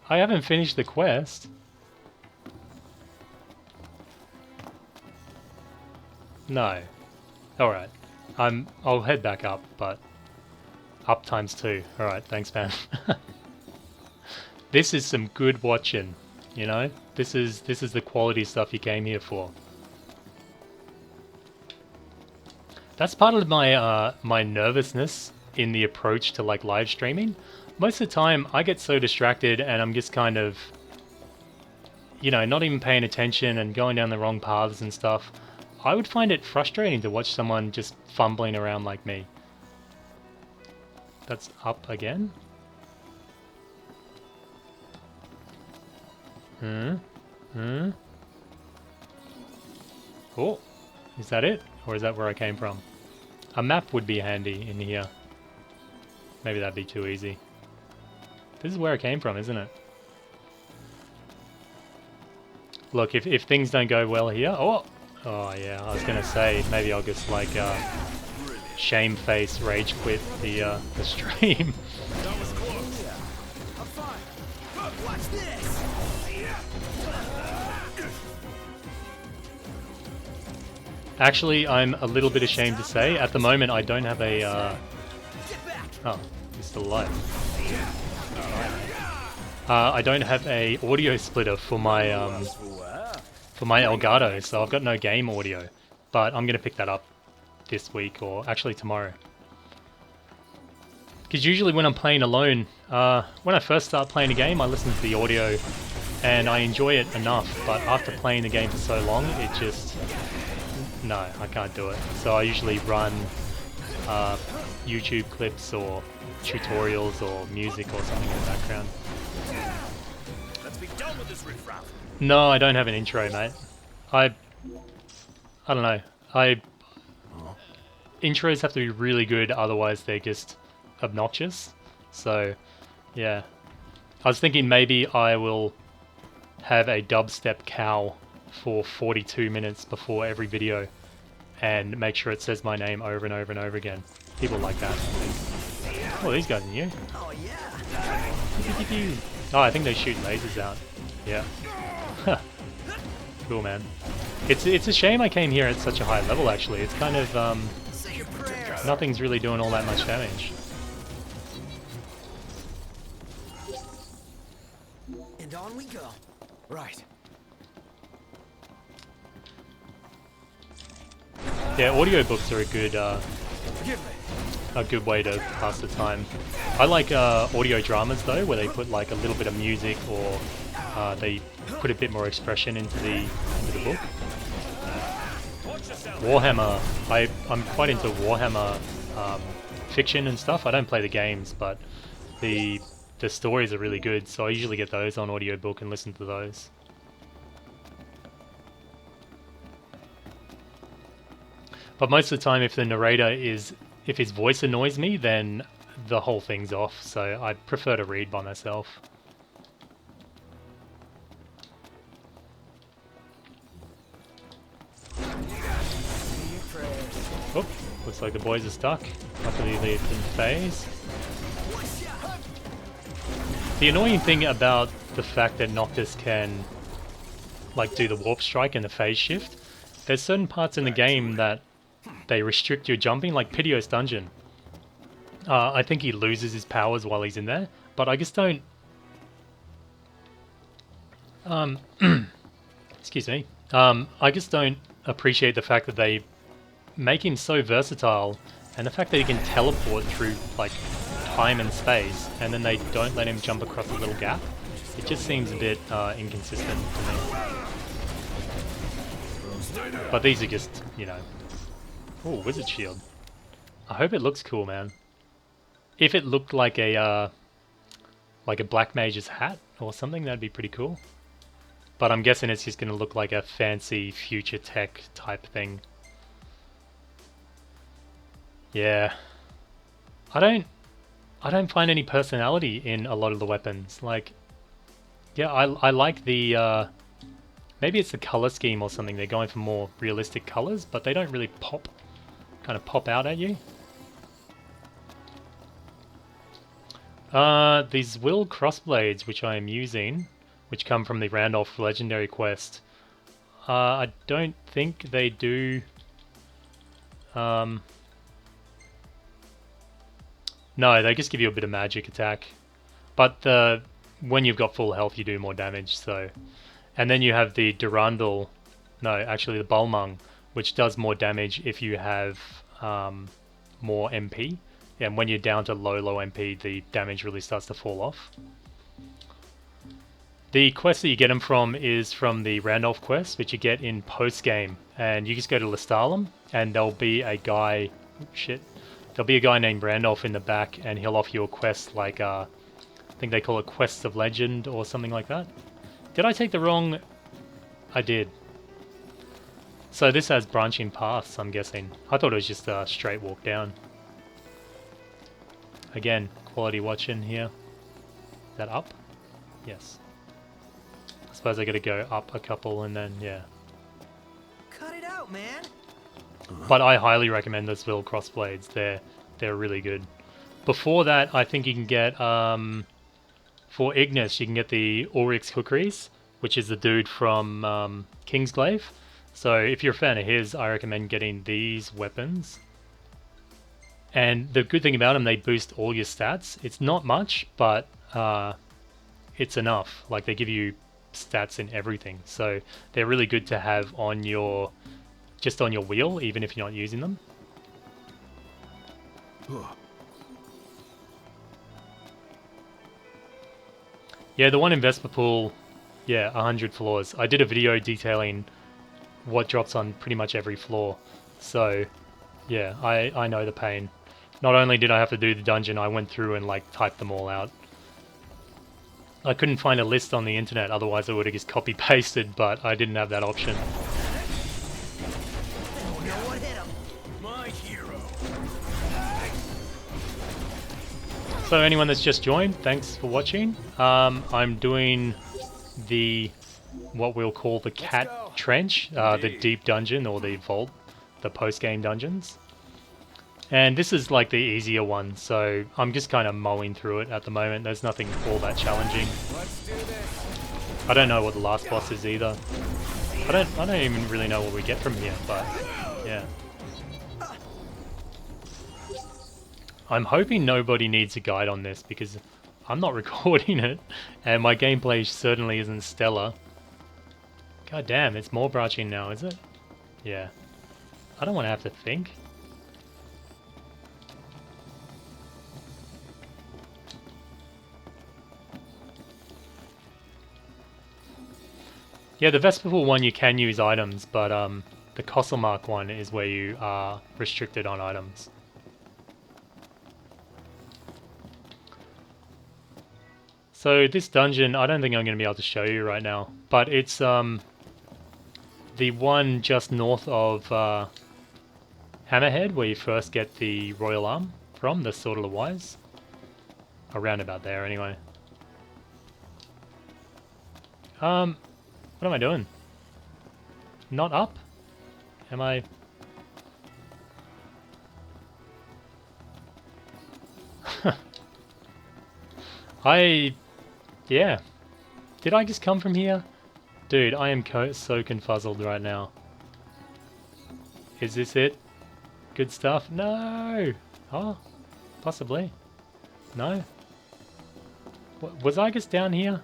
I haven't finished the quest. No. Alright. I'll head back up, but up times 2. Alright, thanks man. This is some good watching. You know, this is the quality stuff you came here for. That's part of my my nervousness in the approach to like live streaming. Most of the time, I get so distracted and I'm just kind of, you know, not even paying attention and going down the wrong paths and stuff. I would find it frustrating to watch someone just fumbling around like me. That's up again. Oh, is that it? Or is that where I came from? A map would be handy in here. Maybe that'd be too easy. This is where I came from, isn't it? Look, if things don't go well here... Oh yeah, I was gonna say, maybe I'll just like shame-face rage quit the stream. That was close. Yeah. I'm fine. Watch this. Actually, I'm a little bit ashamed to say, at the moment I don't have a... Oh, he's still alive. I don't have a audio splitter for my Elgato, so I've got no game audio. But I'm gonna pick that up this week, or actually tomorrow. Because usually when I'm playing alone, when I first start playing a game, I listen to the audio and I enjoy it enough. But after playing the game for so long, it just... No, I can't do it. So I usually run YouTube clips or tutorials or music or something in the background. Let's be done with this riffraff. No, I don't have an intro, mate. I don't know. Intros have to be really good, otherwise they're just obnoxious. So, yeah. I was thinking maybe I will have a dubstep cow for 42 minutes before every video and make sure it says my name over and over and over again. People like that. Oh, these guys are new. Oh yeah. Oh, I think they shoot lasers out. Yeah. Cool, man. It's a shame I came here at such a high level, actually. It's kind of, Say your prayers. nothing's really doing all that much damage. And on we go. Right. Yeah, audiobooks are Forgive me. a good way to pass the time. I like audio dramas though, where they put like a little bit of music or they put a bit more expression into the book. Watch yourself. Warhammer. I'm quite into Warhammer fiction and stuff. I don't play the games, but the stories are really good, so I usually get those on audiobook and listen to those. But most of the time, if the narrator if his voice annoys me, then the whole thing's off, so I prefer to read by myself. Oh, looks like the boys are stuck. Luckily they didn't phase. The annoying thing about the fact that Noctis can like do the warp strike and the phase shift, there's certain parts in the game that they restrict your jumping, like Pidios Dungeon. I think he loses his powers while he's in there, but I just don't... excuse me. I just don't appreciate the fact that they make him so versatile, and the fact that he can teleport through like time and space, and then they don't let him jump across a little gap. It just seems a bit inconsistent to me. But these are just, you know... Oh, Wizard Shield. I hope it looks cool, man. If it looked like a Black Mage's hat or something, that'd be pretty cool. But I'm guessing it's just going to look like a fancy future tech type thing. Yeah. I don't find any personality in a lot of the weapons. Like, yeah, I like the maybe it's the color scheme or something. They're going for more realistic colors, but they don't really kind of pop out at you. These Will Crossblades, which I am using, which come from the Randolph Legendary Quest, I don't think they do... No, they just give you a bit of magic attack. But when you've got full health, you do more damage, so... And then you have the Durandal... No, actually the Balmung, which does more damage if you have more MP. And when you're down to low MP, the damage really starts to fall off. The quest that you get them from is from the Randolph quest, which you get in post-game. And you just go to Lestalem, and there'll be a guy... Shit. There'll be a guy named Randolph in the back, and he'll offer you a quest like... I think they call it Quests of Legend, or something like that. Did I take the wrong... I did. So this has branching paths, I'm guessing. I thought it was just a straight walk down. Again, quality watching here. Is that up? Yes. I suppose I gotta go up a couple and then, yeah. Cut it out, man. But I highly recommend those Will Crossblades. They're really good. Before that, I think you can get, for Ignis, you can get the Ulrich's Cookeries, which is the dude from Kingsglaive. So if you're a fan of his, I recommend getting these weapons. And the good thing about them, they boost all your stats. It's not much, but it's enough. Like, they give you stats in everything. So they're really good to have on your, just on your wheel, even if you're not using them. Yeah, the one in Vesperpool, yeah, 100 floors. I did a video detailing what drops on pretty much every floor. So, yeah, I know the pain. Not only did I have to do the dungeon, I went through and like typed them all out. I couldn't find a list on the internet, otherwise I would have just copy-pasted, but I didn't have that option. My hero. So anyone that's just joined, thanks for watching. I'm doing the, what we'll call the Cat Trench, the deep dungeon or the vault, the post-game dungeons. And this is like the easier one, so I'm just kind of mowing through it at the moment. There's nothing all that challenging. I don't know what the last boss is either. I don't even really know what we get from here, but yeah. I'm hoping nobody needs a guide on this because I'm not recording it and my gameplay certainly isn't stellar. God damn, it's more branching now, is it? Yeah. I don't want to have to think. Yeah, the Vesperpool one you can use items, but The Costlemark one is where you are restricted on items. So this dungeon, I don't think I'm going to be able to show you right now, but it's the one just north of Hammerhead, where you first get the Royal Arm from, the Sword of the Wise. Around about there, anyway. What am I doing? Not up? Am I... Yeah. Did I just come from here? Dude, I am so confuzzled right now. Is this it? Good stuff? No! Oh, possibly. No? Was I just down here?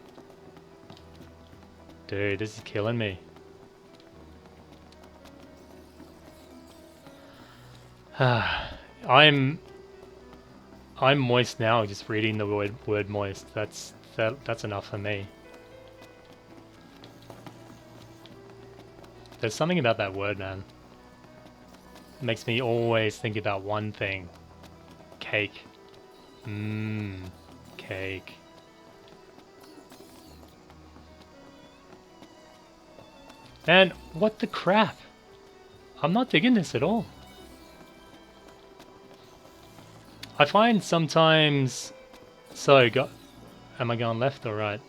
Dude, this is killing me. I'm moist now just reading the word moist. That's enough for me. There's something about that word, man. It makes me always think about one thing. Cake. Mmm. Cake. Man, what the crap? I'm not digging this at all. I find sometimes... So, am I going left or right?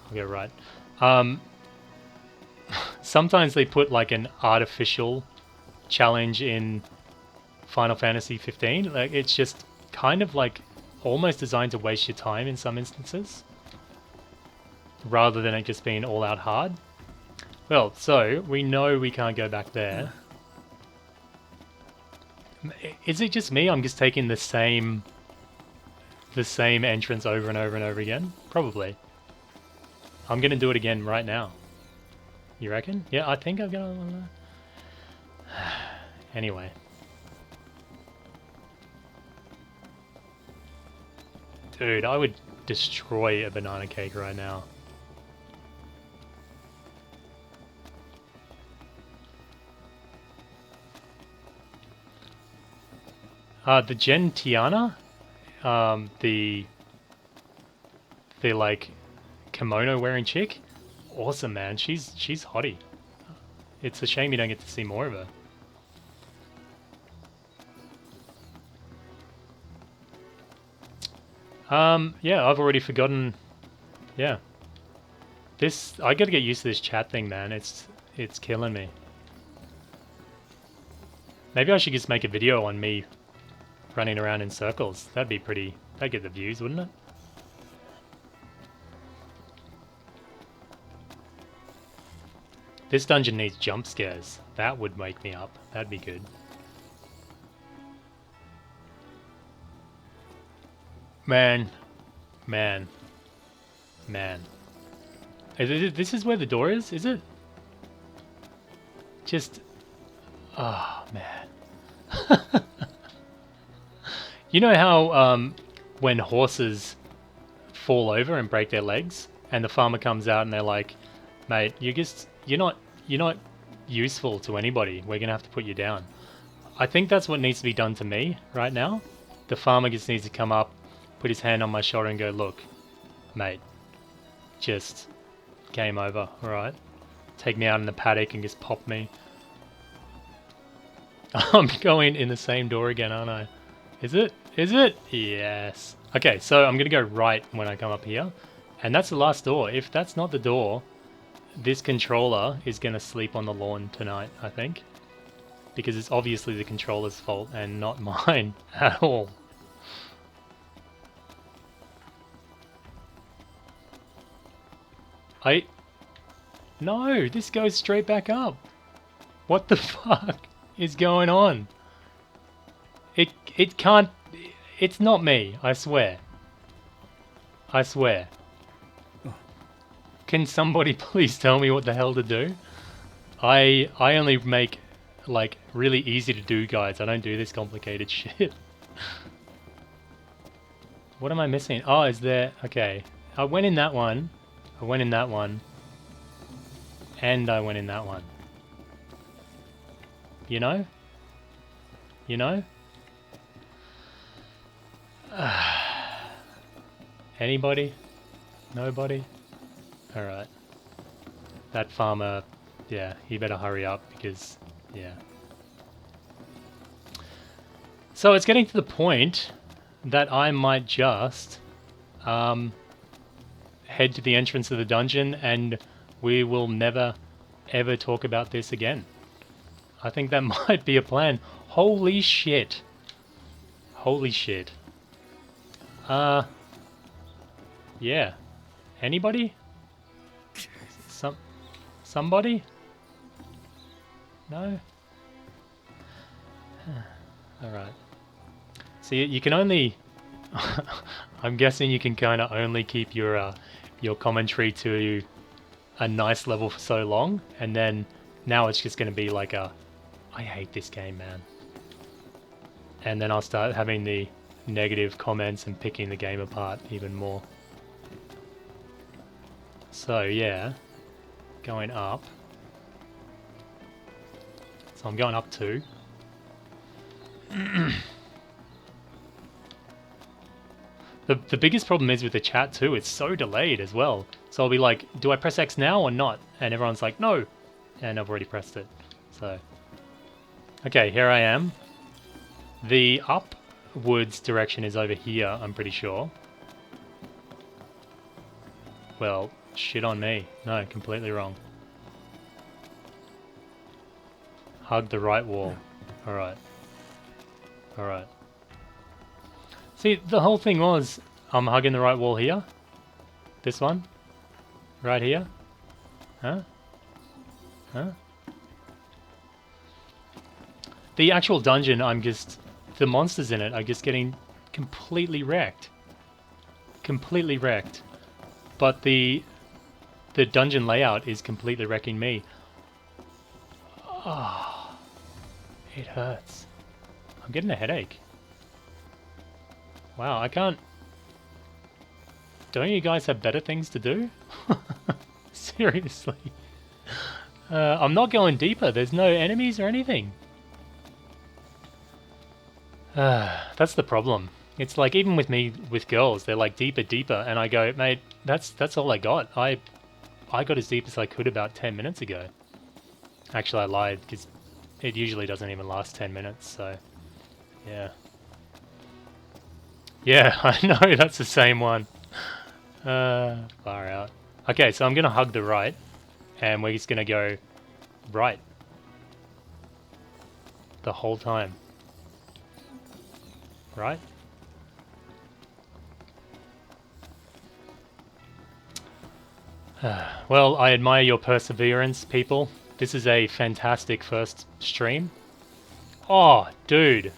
I'll go right. Sometimes they put like an artificial challenge in Final Fantasy 15. Like, it's just kind of like almost designed to waste your time in some instances, rather than it just being all out hard. Well, so we know we can't go back there. Is it just me? I'm just taking the same entrance over and over and over again? Probably. I'm gonna do it again right now. You reckon? Yeah, I think I'm gonna... Anyway. Dude, I would destroy a banana cake right now. The Gentiana, the like kimono wearing chick, awesome, man. She's hottie. It's a shame you don't get to see more of her. Yeah, I've already forgotten. Yeah, I gotta get used to this chat thing, man. It's killing me. Maybe I should just make a video on me running around in circles. That'd be pretty... That'd get the views, wouldn't it? This dungeon needs jump scares. That would wake me up. That'd be good. Man. Man. Man. This is where the door is it? Just... Oh, man. You know how when horses fall over and break their legs, and the farmer comes out and they're like, "Mate, you're not useful to anybody. We're gonna have to put you down." I think that's what needs to be done to me right now. The farmer just needs to come up, put his hand on my shoulder, and go, "Look, mate, just game over. All right, take me out in the paddock and just pop me." I'm going in the same door again, aren't I? Is it? Is it? Yes. Okay, so I'm going to go right when I come up here. And that's the last door. If that's not the door, this controller is going to sleep on the lawn tonight, I think. Because it's obviously the controller's fault and not mine at all. No, this goes straight back up. What the fuck is going on? It can't... It's not me, I swear. I swear. Can somebody please tell me what the hell to do? I only make, like, really easy to do guides. I don't do this complicated shit. What am I missing? Oh, is there... Okay. I went in that one. I went in that one. And I went in that one. You know? You know? Anybody? Nobody? Alright. That farmer, yeah, he better hurry up because, yeah. So it's getting to the point that I might just head to the entrance of the dungeon and we will never ever talk about this again. I think that might be a plan. Holy shit. Holy shit. Yeah. Anybody? Somebody? No? Alright. So you can only... I'm guessing you can kind of only keep your commentary to a nice level for so long, and then now it's just going to be like a, I hate this game, man. And then I'll start having the negative comments and picking the game apart even more. So yeah, going up. So I'm going up 2. The biggest problem is with the chat too, it's so delayed as well. So I'll be like, do I press X now or not? And everyone's like, no! And I've already pressed it. So, okay, here I am. The upwards direction is over here, I'm pretty sure. Well, shit on me. No, completely wrong. Hug the right wall. Alright. Alright. See, the whole thing was, I'm hugging the right wall here. This one. Right here. Huh? Huh? The actual dungeon, the monsters in it are just getting completely wrecked. Completely wrecked. But the dungeon layout is completely wrecking me. Ah, it hurts. I'm getting a headache. Wow, I can't... Don't you guys have better things to do? Seriously. I'm not going deeper. There's no enemies or anything. That's the problem. It's like, even with me, with girls, they're like deeper, deeper. And I go, mate, that's all I got. I got as deep as I could about 10 minutes ago. Actually, I lied, because it usually doesn't even last 10 minutes, so... Yeah. Yeah, I know, that's the same one. Far out. Okay, so I'm going to hug the right, and we're just going to go right. The whole time. Right? Well, I admire your perseverance, people. This is a fantastic first stream. Oh, dude.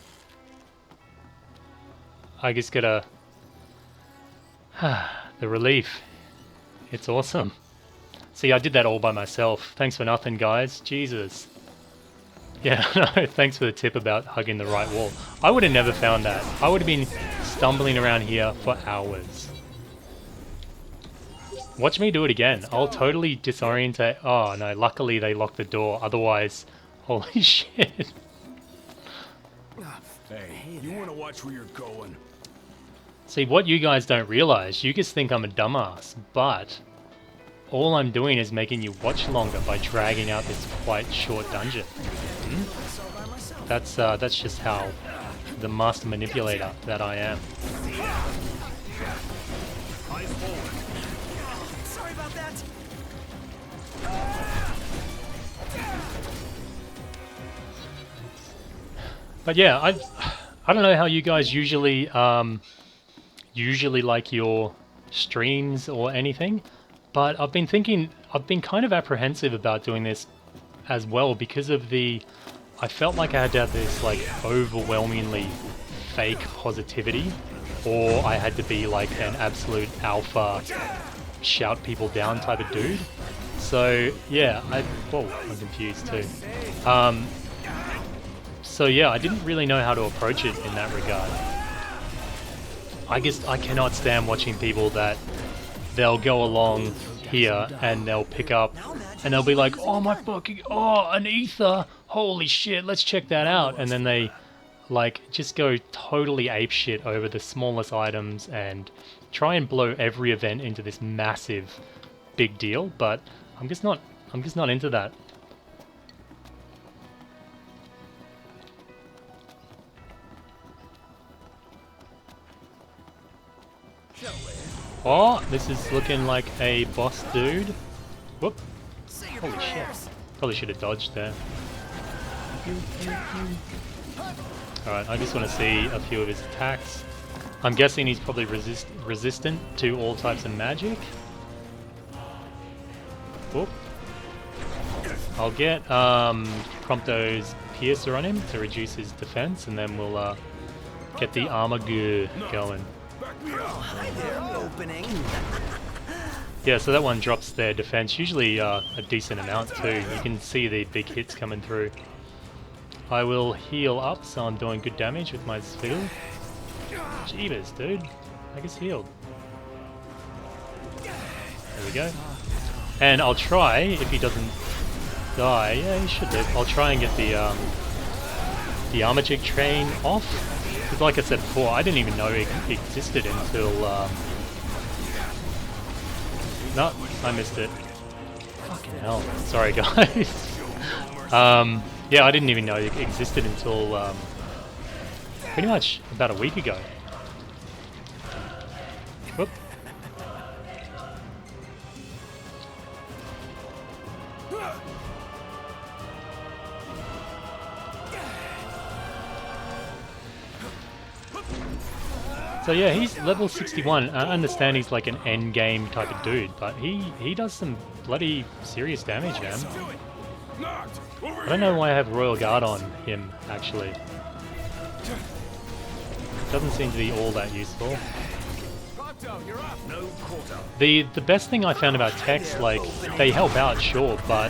I just gotta... the relief. It's awesome. See, I did that all by myself. Thanks for nothing, guys. Jesus. Yeah, no, thanks for the tip about hugging the right wall. I would have never found that. I would have been stumbling around here for hours. Watch me do it again. I'll totally disorientate. Oh, no, luckily they locked the door. Otherwise, holy shit. Hey, you want to watch where you're going? See, what you guys don't realize, you just think I'm a dumbass, but all I'm doing is making you watch longer by dragging out this quite short dungeon. That's just how the master manipulator that I am. Sorry about that. But yeah, I don't know how you guys usually like your streams or anything, but I've been kind of apprehensive about doing this as well because of I felt like I had to have this like overwhelmingly fake positivity, or I had to be like an absolute alpha, shout people down type of dude. So yeah, whoa, I'm confused too. So yeah, I didn't really know how to approach it in that regard. I guess I cannot stand watching people that they'll go along here and they'll pick up and they'll be like, oh my fucking, oh, an ether, holy shit, let's check that out. And then they like just go totally apeshit over the smallest items and try and blow every event into this massive big deal, but I'm just not into that. Oh, this is looking like a boss dude. Whoop. Holy shit. Probably should have dodged there. Alright, I just want to see a few of his attacks. I'm guessing he's probably resistant to all types of magic. Whoop. I'll get Prompto's Piercer on him to reduce his defense, and then we'll get the armor gear going. Yeah, so that one drops their defense, usually a decent amount too. You can see the big hits coming through. I will heal up, so I'm doing good damage with my skill. Jeebus, dude. I guess healed. There we go. And I'll try, if he doesn't die, yeah, he should live. I'll try and get the Armajig train off. Because like I said before, I didn't even know it existed until... No, I missed it. Fucking hell. Sorry, guys. Yeah, I didn't even know it existed until pretty much about a week ago. Whoop. So yeah, he's level 61. I understand he's like an end game type of dude, but he does some bloody serious damage, man. I don't know why I have Royal Guard on him, actually. Doesn't seem to be all that useful. The best thing I found about techs, like, they help out, sure, but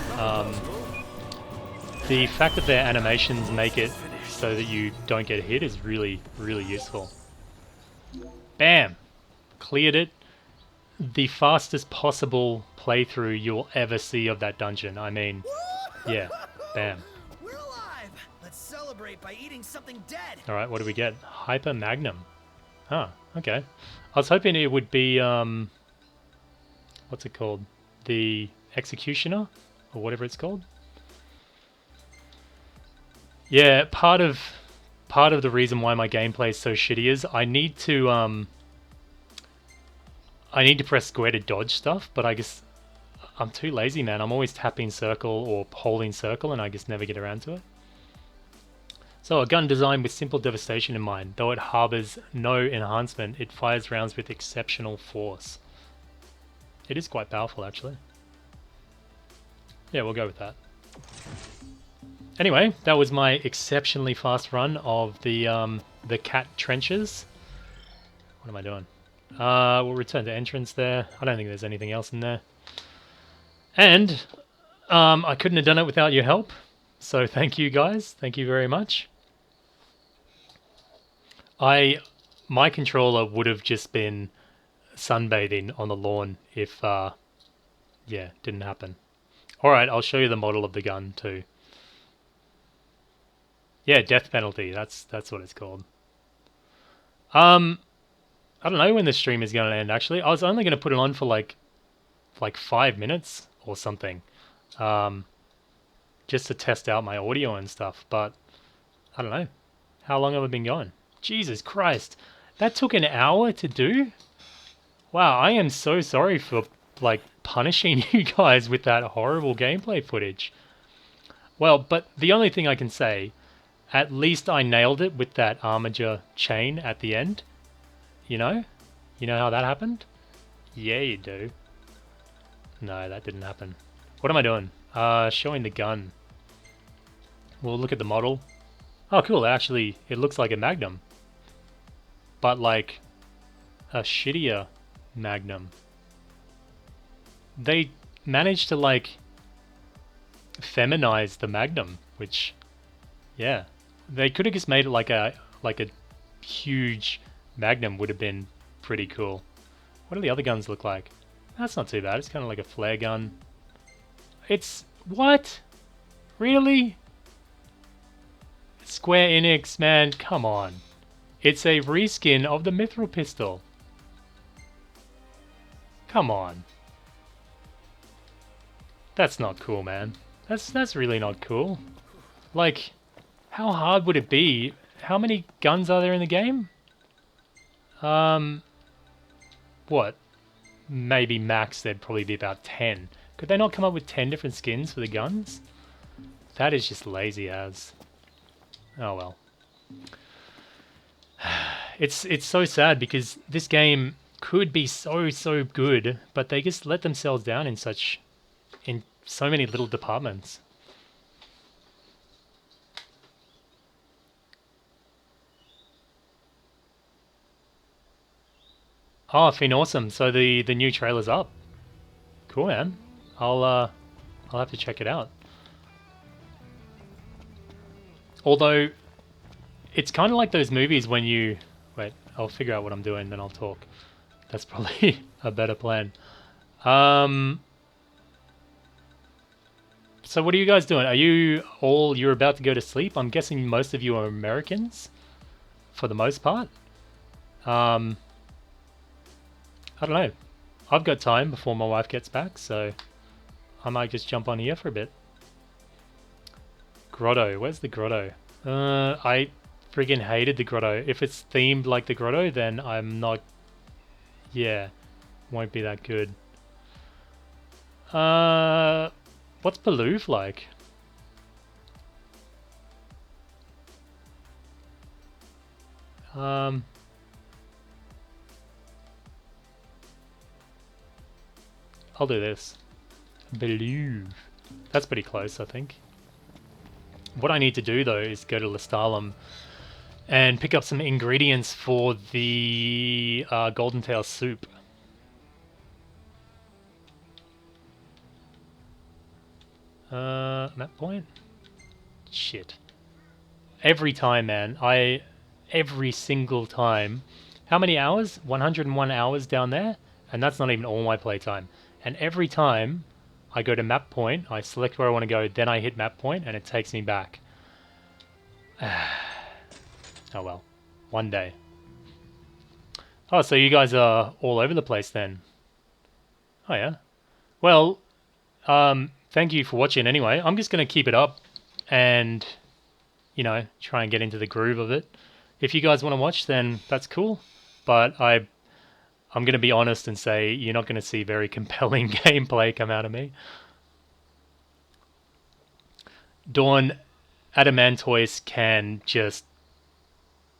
the fact that their animations make it so that you don't get hit is really, really useful. Bam! Cleared it. The fastest possible playthrough you'll ever see of that dungeon. I mean, yeah, bam. We're alive. Let's celebrate by eating something dead. All right, what do we get? Hyper Magnum. Huh, okay. I was hoping it would be what's it called? The Executioner or whatever it's called. Yeah, part of the reason why my gameplay is so shitty is I need to press square to dodge stuff, but I guess I'm too lazy, man. I'm always tapping circle or holding circle, and I just never get around to it. So, a gun designed with simple devastation in mind. Though it harbors no enhancement, it fires rounds with exceptional force. It is quite powerful, actually. Yeah, we'll go with that. Anyway, that was my exceptionally fast run of the cat trenches. What am I doing? We'll return to entrance there. I don't think there's anything else in there. And I couldn't have done it without your help. So thank you guys. Thank you very much. My controller would have just been sunbathing on the lawn if yeah, didn't happen. Alright, I'll show you the model of the gun too. Yeah, death penalty, that's what it's called. I don't know when the stream is going to end, actually. I was only going to put it on for like 5 minutes or something. Just to test out my audio and stuff, but I don't know. How long have I been going? Jesus Christ. That took an hour to do? Wow, I am so sorry for like punishing you guys with that horrible gameplay footage. Well, but the only thing I can say, at least I nailed it with that armature chain at the end. You know? You know how that happened? Yeah, you do. No, that didn't happen. What am I doing? Showing the gun. We'll look at the model. Oh, cool. Actually, it looks like a Magnum. But like a shittier Magnum. They managed to like feminize the Magnum, which, yeah. They could have just made it like a huge Magnum would have been pretty cool. What do the other guns look like? That's not too bad. It's kind of like a flare gun. It's... What? Really? Square Enix, man, come on. It's a reskin of the Mithril pistol. Come on. That's not cool, man. That's really not cool. Like, how hard would it be? How many guns are there in the game? What? Maybe max there'd probably be about 10. Could they not come up with 10 different skins for the guns? That is just lazy as. Oh well. It's so sad because this game could be so good, but they just let themselves down in so many little departments. Oh, it's been awesome. So the new trailer's up. Cool, man. I'll have to check it out. Although it's kind of like those movies when you wait, I'll figure out what I'm doing, then I'll talk. That's probably a better plan. So what are you guys doing? You're about to go to sleep? I'm guessing most of you are Americans for the most part. I don't know. I've got time before my wife gets back, so I might just jump on here for a bit. Grotto. Where's the grotto? I friggin' hated the grotto. If it's themed like the grotto, then I'm not... Yeah. Won't be that good. What's Palouf like? I'll do this. Believe. That's pretty close, I think. What I need to do, though, is go to Lestalem and pick up some ingredients for the Golden Tail soup. Map point? Shit. Every time, man. Every single time. How many hours? 101 hours down there? And that's not even all my playtime. And every time I go to map point, I select where I want to go, then I hit map point, and it takes me back. Oh well. One day. Oh, so you guys are all over the place then? Oh yeah. Well, thank you for watching anyway. I'm just going to keep it up and, you know, try and get into the groove of it. If you guys want to watch, then that's cool. But I'm going to be honest and say you're not going to see very compelling gameplay come out of me. Dawn Adamantoise can just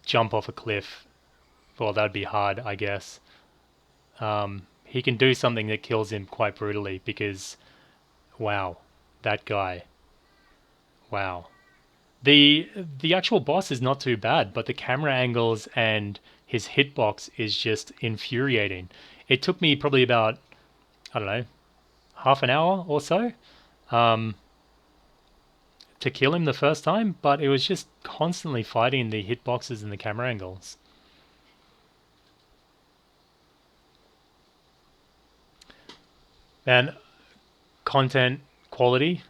jump off a cliff. Well, that'd be hard, I guess. He can do something that kills him quite brutally because, wow, that guy. Wow. The actual boss is not too bad, but the camera angles and his hitbox is just infuriating. It took me probably about, I don't know, half an hour or so to kill him the first time, but it was just constantly fighting the hitboxes and the camera angles. Man, content quality,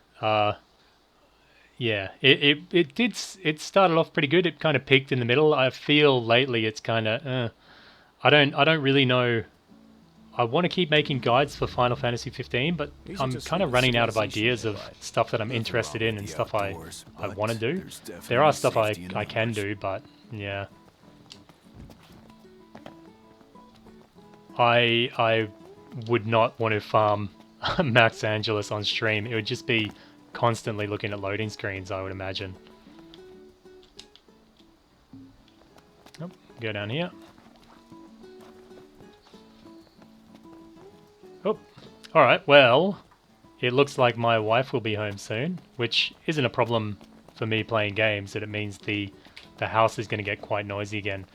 yeah, it started off pretty good. It kind of peaked in the middle. I feel lately it's kind of, I don't really know. I want to keep making guides for Final Fantasy 15, but I'm kind of running out of ideas of stuff that I'm interested in and stuff I want to do. There are stuff I can do, but yeah. I would not want to farm Max Angeles on stream. It would just be constantly looking at loading screens, I would imagine. Nope, go down here. Oh, alright, well, it looks like my wife will be home soon, which isn't a problem for me playing games, it means the house is going to get quite noisy again.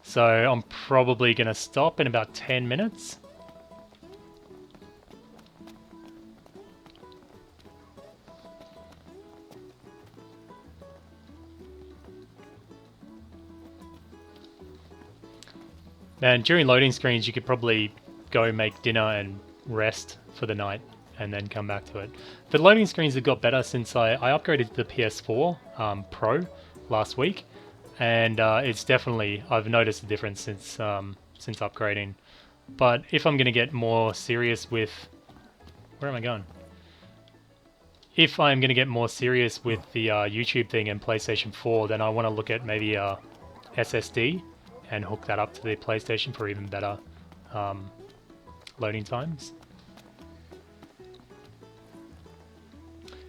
So I'm probably going to stop in about 10 minutes. And during loading screens, you could probably go make dinner and rest for the night and then come back to it. The loading screens have got better since I upgraded to the PS4 Pro last week, and it's definitely, I've noticed a difference since upgrading. But if I'm going to get more serious with, where am I going? If I'm going to get more serious with the YouTube thing and PlayStation 4, then I want to look at maybe a SSD and hook that up to the PlayStation for even better loading times.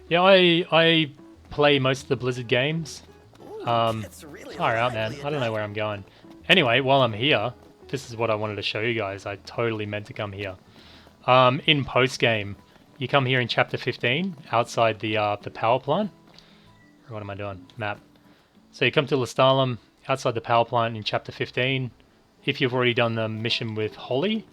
Yeah, I play most of the Blizzard games. Far out, man. I don't know where I'm going. Anyway, while I'm here, this is what I wanted to show you guys. I totally meant to come here. In post-game, you come here in Chapter 15, outside the power plant. What am I doing? Map. So you come to Lestalem, outside the power plant in Chapter 15. If you've already done the mission with Holly,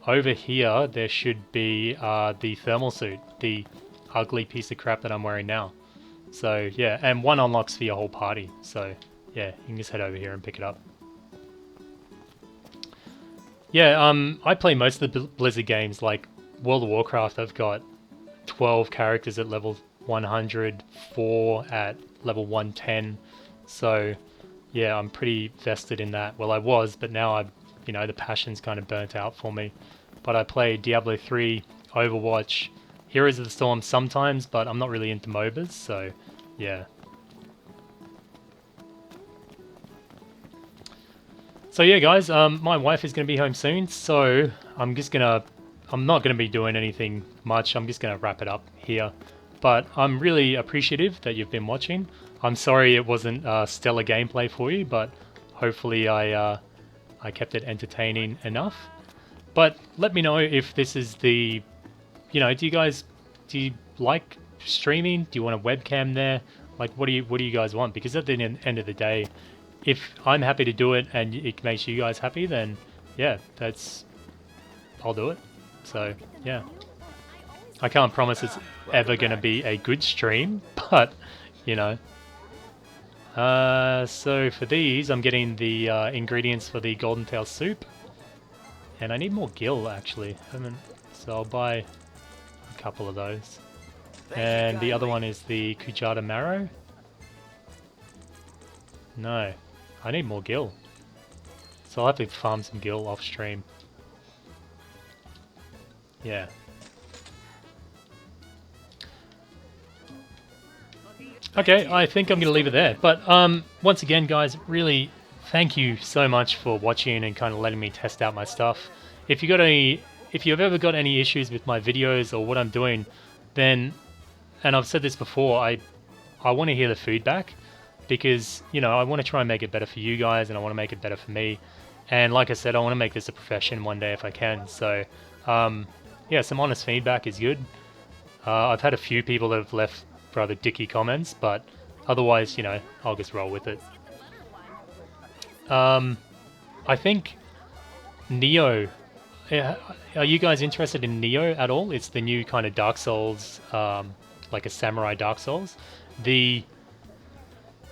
over here there should be the thermal suit, the ugly piece of crap that I'm wearing now. So yeah, and one unlocks for your whole party. So yeah, you can just head over here and pick it up. Yeah, I play most of the Blizzard games, like World of Warcraft. I've got 12 characters at level 100, 4 at level 110. So yeah, I'm pretty vested in that. Well, I was, but now you know, the passion's kind of burnt out for me. But I play Diablo 3, Overwatch, Heroes of the Storm sometimes, but I'm not really into MOBAs, so yeah. So yeah, guys, my wife is going to be home soon, so I'm not going to be doing anything much. I'm just going to wrap it up here. But I'm really appreciative that you've been watching. I'm sorry it wasn't stellar gameplay for you, but hopefully I kept it entertaining enough. But let me know if this is the, you know, do you like streaming? Do you want a webcam there? Like, what do you guys want? Because at the end of the day, if I'm happy to do it and it makes you guys happy, then yeah, I'll do it. So yeah, I can't promise it's ever going to be a good stream, but you know. So for these, I'm getting the ingredients for the golden tail soup, and I need more gill actually. So I'll buy a couple of those. And the other one is the Kujata marrow. No, I need more gill. So I'll have to farm some gill off stream. Yeah. Okay, I think I'm going to leave it there. But once again, guys, really thank you so much for watching and kind of letting me test out my stuff. If you've ever got any issues with my videos or what I'm doing, then, and I've said this before, I want to hear the feedback, because, you know, I want to try and make it better for you guys, and I want to make it better for me. And like I said, I want to make this a profession one day if I can. So, yeah, some honest feedback is good. I've had a few people that have left rather dicky comments, but otherwise, you know, I'll just roll with it. I think Neo. Are you guys interested in Neo at all? It's the new kind of Dark Souls, like a samurai Dark Souls. The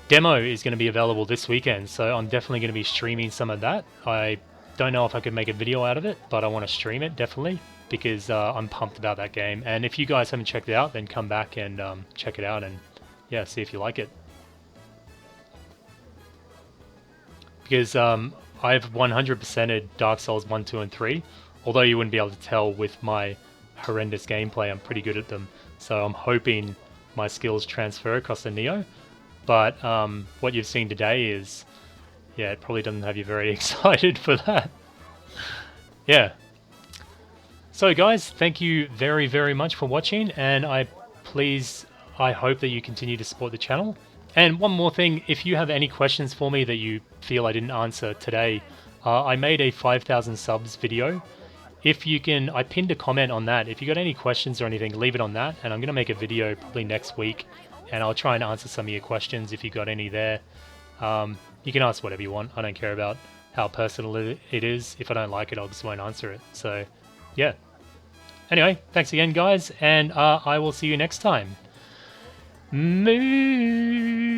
demo is going to be available this weekend, so I'm definitely going to be streaming some of that. I don't know if I could make a video out of it, but I want to stream it definitely, because I'm pumped about that game. And if you guys haven't checked it out, then come back and check it out and yeah, see if you like it. Because I've 100%ed Dark Souls 1, 2, and 3, although you wouldn't be able to tell with my horrendous gameplay. I'm pretty good at them, so I'm hoping my skills transfer across to Neo. But what you've seen today is, yeah, it probably doesn't have you very excited for that. Yeah. So guys, thank you very, very much for watching, and I hope that you continue to support the channel. And one more thing, if you have any questions for me that you feel I didn't answer today, I made a 5,000 subs video. If you can, I pinned a comment on that. If you got any questions or anything, leave it on that, and I'm going to make a video probably next week, and I'll try and answer some of your questions if you got any there. You can ask whatever you want. I don't care about how personal it is. If I don't like it, I'll just won't answer it. So, yeah. Anyway, thanks again, guys, and I will see you next time. Moo.